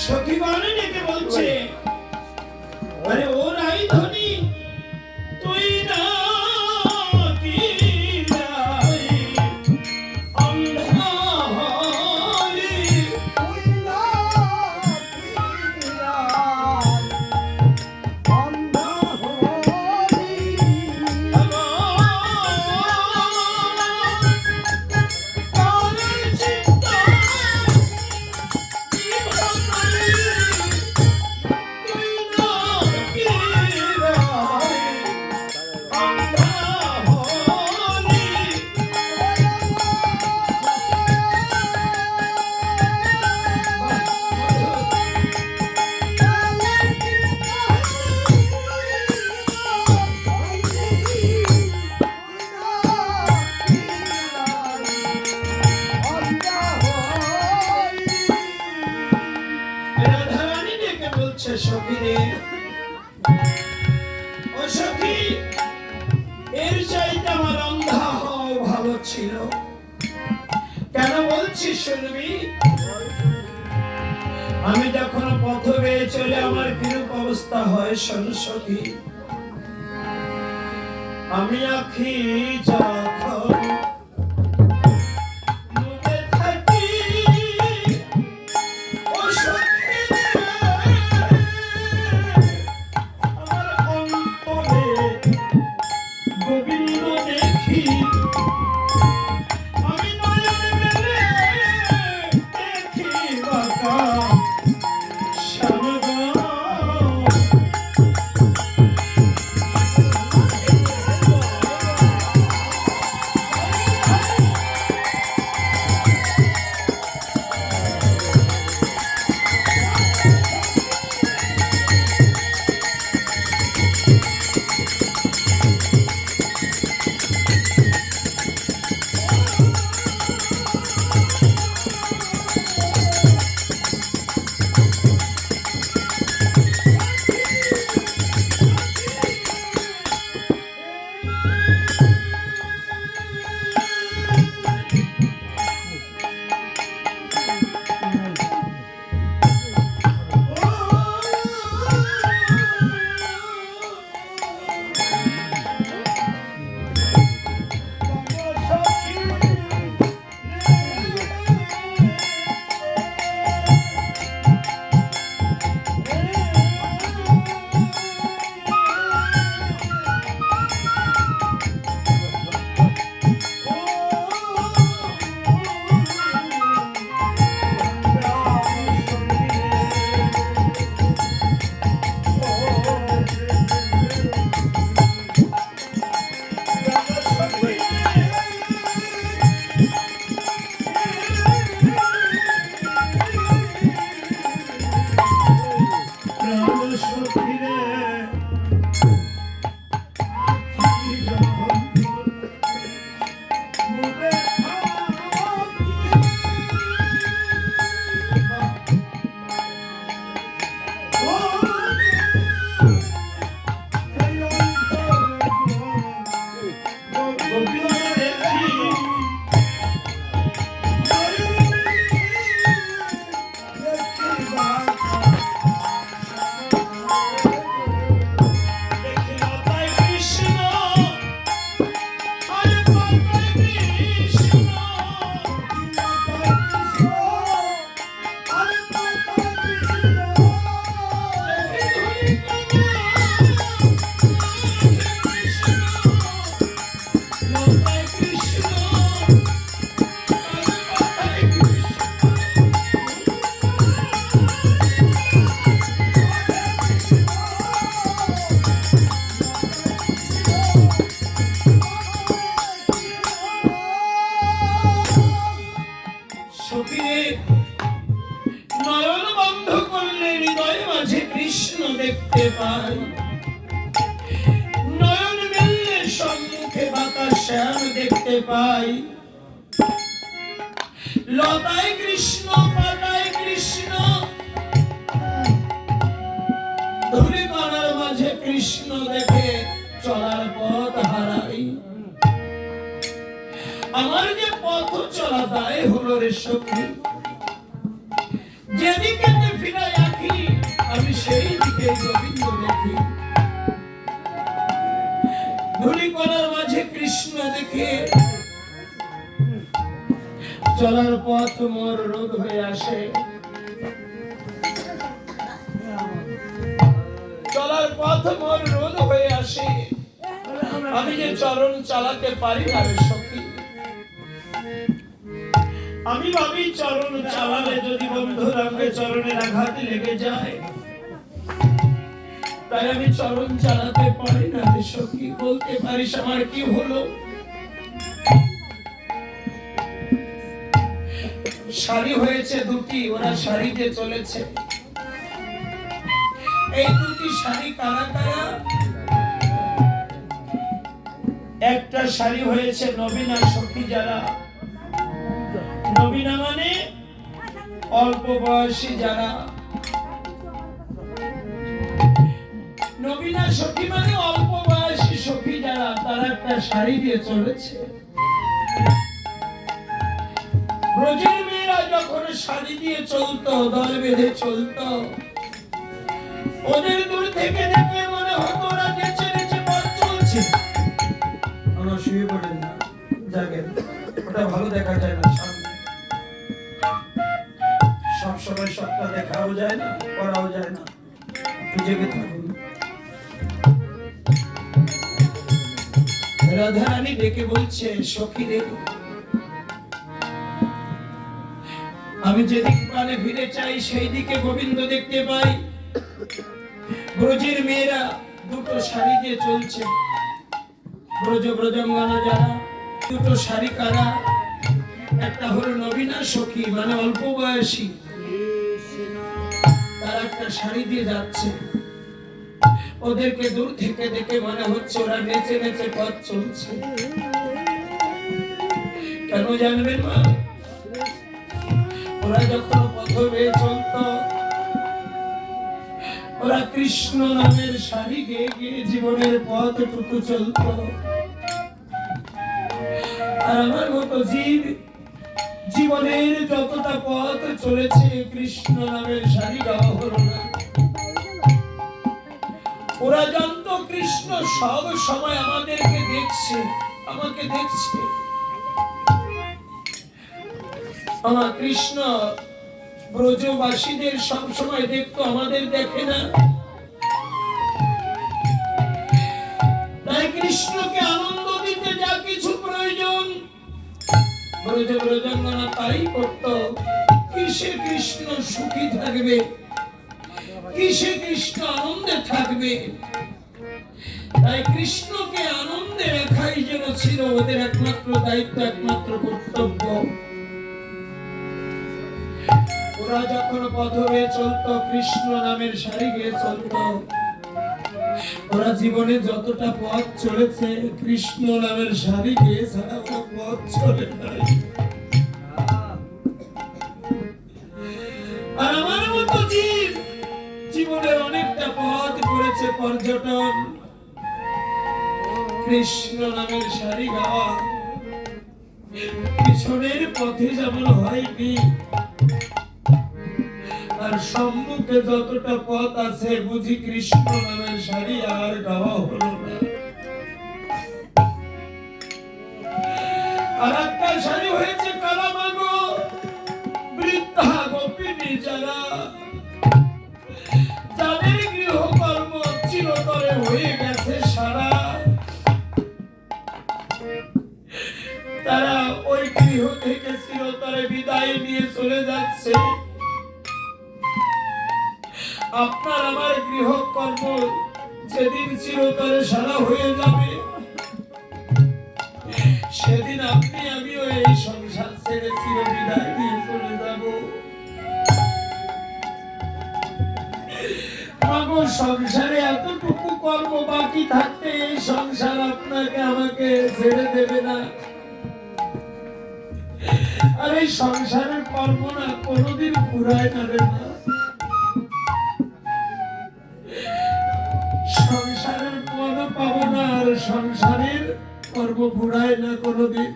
সখীগণ ডেকে বলছে আরে ও রাই ধনী তুই না কি রাই অন্ধা হলি তুই না কি রাই অন্ধা হলি সখীরে ও সখী এর চাইতে আমার অন্ধা হওয়া ভালো ছিল কেন বলছিস শুনবি আমি যখন পথ বেয়ে চলে আমার কিরূপ অবস্থা হয় শোন সখী আমি আখি যখন মুখে থাকি ও সখী শ্যাম দেখতে পাই, লতায় কৃষ্ণ পাতায় কৃষ্ণ, ধূলিকণার মাঝে কৃষ্ণ দেখে চলার পথ হারাই। আমার যে পথ চলা দায় হলো রে সখী, যেদিকে ফিরাই আঁকি আমি সেই দিকে গোবিন্দ দেখি। ধূলিকণার মাঝে কৃষ্ণ দেখে চলার পথ মোর রোধ হয়ে আসে, চলার পথ মোর রোধ হয়ে আসে। আমি যে চরণ চালাতে পারি না রে সখী, আমি ভাবি চরণ চালালে যদি বন্ধুর অঙ্গে চরণের আঘাত লেগে যায়, তাই আমি চরণ চালাতে পারি না রে সখী। বলতে পারিস আমার কি হলো? শাড়ি হয়েছে দুটি, ওরা শাড়িতে চলেছে। এই দুটি শাড়ি কারা কারা? একটা শাড়ি হয়েছে নবীনা সখী যারা, নবীনা মানে অল্প বয়সী যারা, নবীনা সখী মানে অল্প বয়সী সখী যারা, তারা একটা শাড়ি দিয়ে চলেছে। ব্রজের মেয়েরা যখন শাড়ি দিয়ে চলতো, দল বেঁধে চলতো, ওদের দূর থেকে দেখে মনে হতো ওরা নেচে নেচে পথ চলছে। আমরা শুয়ে পড়েন না, জাগেন, ওটা ভালো দেখা যায় না সামনে, সব সময় সবটা দেখাও যায় না, করাও যায় না, জেগে থাকুন। রাধারানী ডেকে বলছে, সখী রে, আমি যেদিক প্রাণে ফিরে চাই সেই দিকে গোবিন্দ দেখতে পাই। ব্রজের মেয়েরা দুটো শাড়ি দিয়ে চলছে, ব্রজাঙ্গনা যারা, দুটো শাড়ি কারা? একটা হলো নবীনা সখী মানে অল্প বয়সী, তারা একটা শাড়ি দিয়ে যাচ্ছে। ওদেরকে দূর থেকে দেখে মনে হচ্ছে ওরা নেচে নেচে পথ চলছে। কেন জানবেন মা? ওরা যখন পথ বেয়ে চলত, ওরা কৃষ্ণ নামের শাড়ি গেয়ে গিয়ে জীবনের পথটুকু চলত। আর আমার মতো জীব জীবনের যতটা পথ চলেছে কৃষ্ণ নামের শাড়ি গাওয়া হলো না। ওরা জানতো কৃষ্ণ সব সময় আমাদেরকে দেখছে, আমাকে দেখছে। আমার কৃষ্ণ ব্রজবাসীদের সব সময় দেখতো, আমাদের দেখে না। তাই কৃষ্ণকে আনন্দ দিতে যা কিছু প্রয়োজন ব্রজাঙ্গনা তাই করত। কিসে কৃষ্ণ সুখী থাকবে, কিসে কৃষ্ণ আনন্দে থাকবে, তাই কৃষ্ণকে আনন্দে রাখাই যেন ছিল ওদের একমাত্র দায়িত্ব, একমাত্র কর্তব্য। ওরা যখন পথ বেয়ে চলতো, কৃষ্ণ নামের শাড়ি গেয়ে চলতো, ওরা জীবনে যতটা পথ চলেছে কৃষ্ণ নামের শাড়ি গেয়ে ছাড়া পথ চলে নাই। আর আমার মতো জীব জীবনের অনেকটা পথ করেছে পর্যটন, কৃষ্ণ নামের শাড়ি গাওয়া। পিছনের পথে যেমন হয়নি, আর সম্মুখে যতটা পথ আছে বুঝি কৃষ্ণ নামের শাড়ি আর গাওয়া হলো না। আর একটা শাড়ি হয়েছে কালামাগো বৃদ্ধা গোপিনী যারা, যাদের গৃহকর্ম চিরতরে হয়ে গেছে সারা, তারা ওই গৃহ থেকে চিরতরে বিদায় নিয়ে চলে যাচ্ছে। আপনার আমার গৃহকর্ম যেদিন চিরতরে সারা হয়ে যাবে, সেদিন আপনি আমিও এই সংসার ছেড়ে চির বিদায় নিয়ে চলে যাব। মাগো, সংসারে এতটুকু কর্ম বাকি থাকতে এই সংসার আপনাকে আমাকে ছেড়ে দেবে না। আর এই সংসারের কর্ম না কোনোদিন ফুরায় না রে মা। সংসারের মজা পাবো না, আর সংসারের কর্ম ফুরায় না কোনোদিন।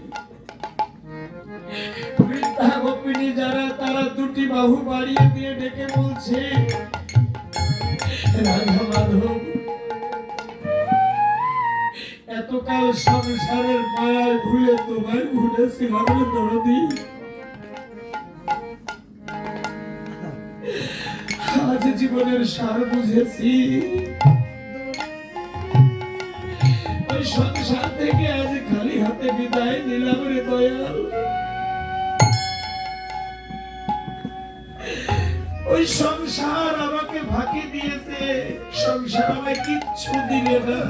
বৃদ্ধা গোপিনী যারা, তারা দুটি বাহু বাড়িয়ে দিয়ে ডেকে বলছে, রাধা মাধব, এতকাল সংসারের মায়ায় ভুলে তোমায় ভুলেছিলাম রে দরদি। আজ জীবনের সার বুঝেছি। ওই সংসার থেকে আজ খালি হাতে বিদায় নিলাম রে দয়াল। ওই সংসার আমাকে ফাঁকি দিয়েছে, সংসার আমায় কিচ্ছু দিলে না।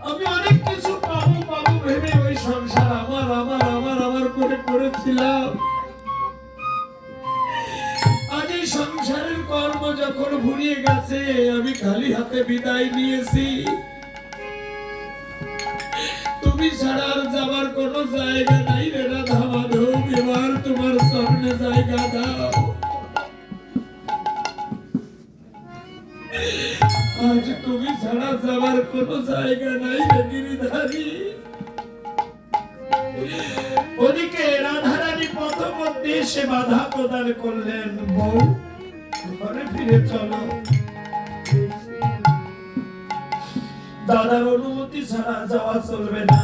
আমি অনেক কিছু পাবো পাবো ভেবে ওই সংসার আমার আমার আমার আমার করে করেছিলাম। আজ এই সংসারের কর্ম যখন ভুলিয়ে গেছে, আমি খালি হাতে বিদায় নিয়েছি। তুমি ছাড়া আর যাবার কোনো জায়গা নাই রে রাধা মাধব। এবার তোমার সামনে জায়গা দাও। আজ তুমি ছাড়া যাবার কোনো জায়গা নাই রে গিরিধারী। ওদিকে রাধারানী প্রথম উদ্দেশ্যে বাধা প্রদান করলেন, বউ ঘরে ফিরে চলো, দাদার অনুমতি ছাড়া যাওয়া চলবে না।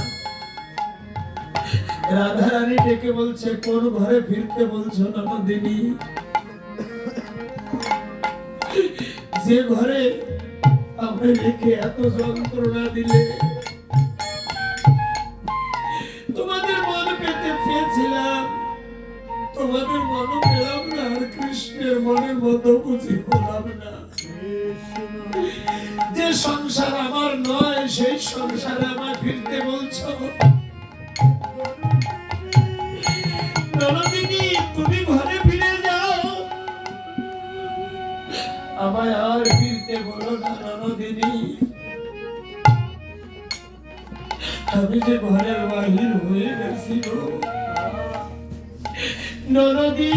রাধারানী ডেকে বলছে, কোন ঘরে ফিরতে বলছো নন্দিনী? যে ঘরে আমি রেখে এত যন্ত্রণা দিলে, তোমাদের মন পেতে চেয়েছিলাম, তোমাদের মন পেলাম না, আর কৃষ্ণের মনের মতো বুঝি হলাম না। যে সংসার আমার নয়, সেই সংসারে আমার ফিরতে বলছো। নন্দিনী, তুমি ঘরে ফিরে যাও, আমায় আর ফিরতে বলো না নন্দিনী। আমি যে ঘরের বাহির হয়ে গেছি নন্দিনী।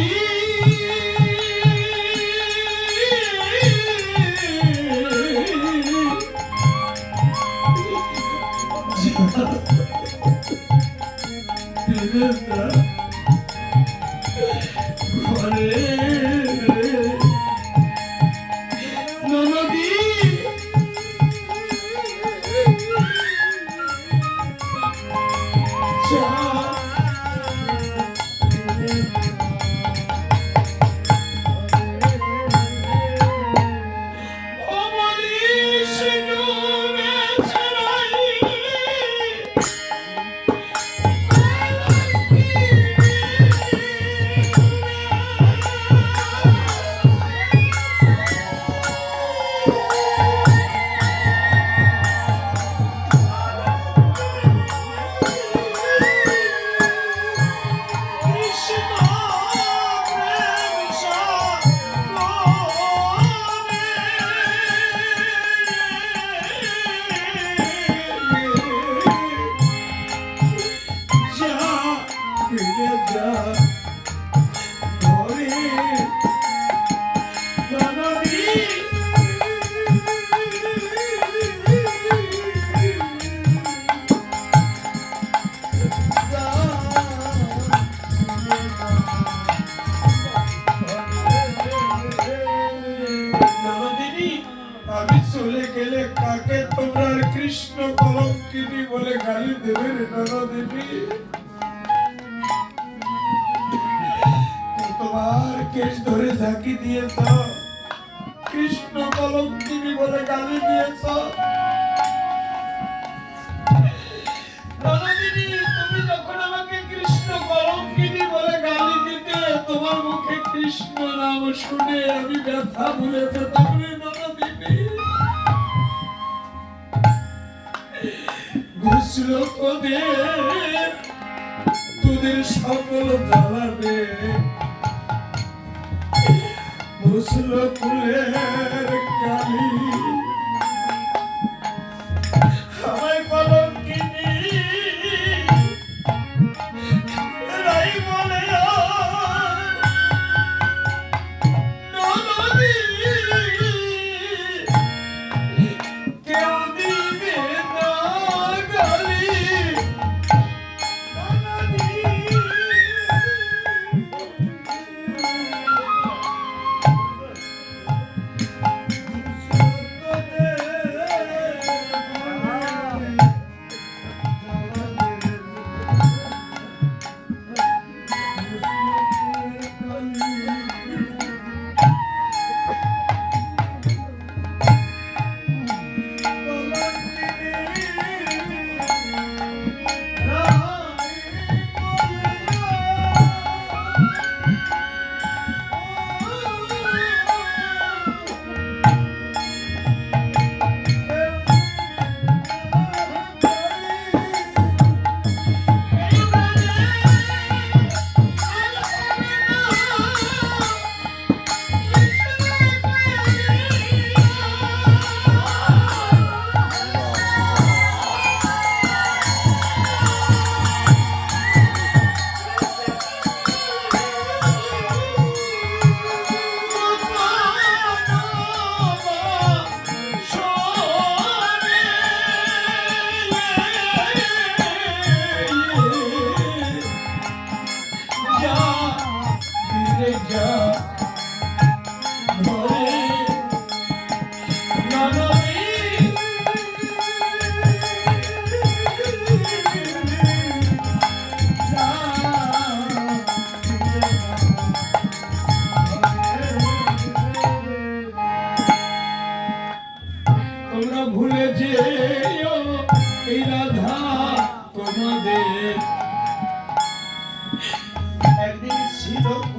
ঘরে ননদী, আমি চলে গেলে কাকে তোমরা কৃষ্ণ কলঙ্কিনী বলে গালি দেবে রে ননদিনী? তোমার কেশ ধরে ঝাঁকি দিয়েছ, কৃষ্ণ কলঙ্কিনী বলে গালি দিয়েছ। ননদিনী, তুমি যখন আমাকে কৃষ্ণ কলঙ্কিনী বলে গালি দিতে, তোমার মুখে কৃষ্ণ নাম শুনে আমি ব্যথা ভুলে যেতাম রে ননদিনী। ঘুষল তোদের সকল জ্বালাবে, ঘুষল ফুলের কালি।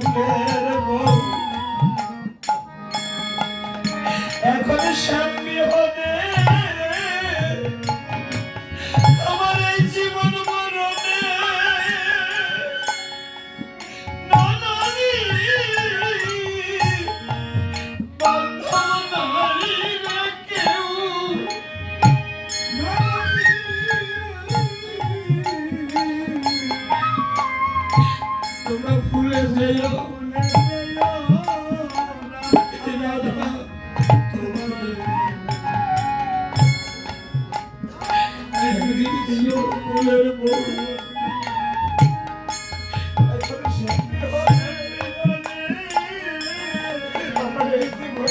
কুলের বউ এখন সামনে হবে আমার এই জীবন মরণে নানারি বান্ধব নারী রে কেউ তোমরা ভুলে যেও রাধা তোমাদের একদিন ছিল ফুলের বউ এখন সামনে হবে আমার এই জীবন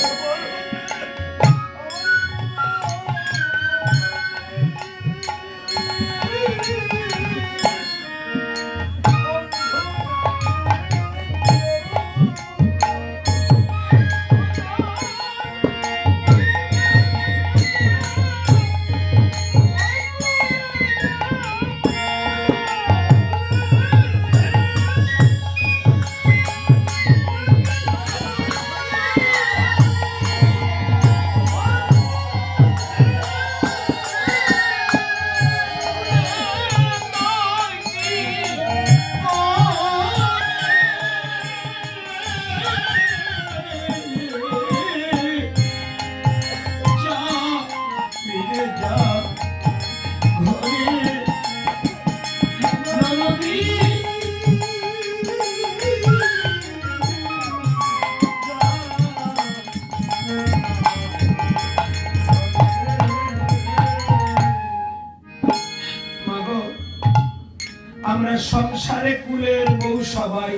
আমরা সংসারে কুলের বউ সবাই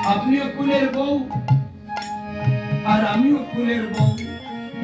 আপনিও কুলের বউ আর আমিও কুলের বউ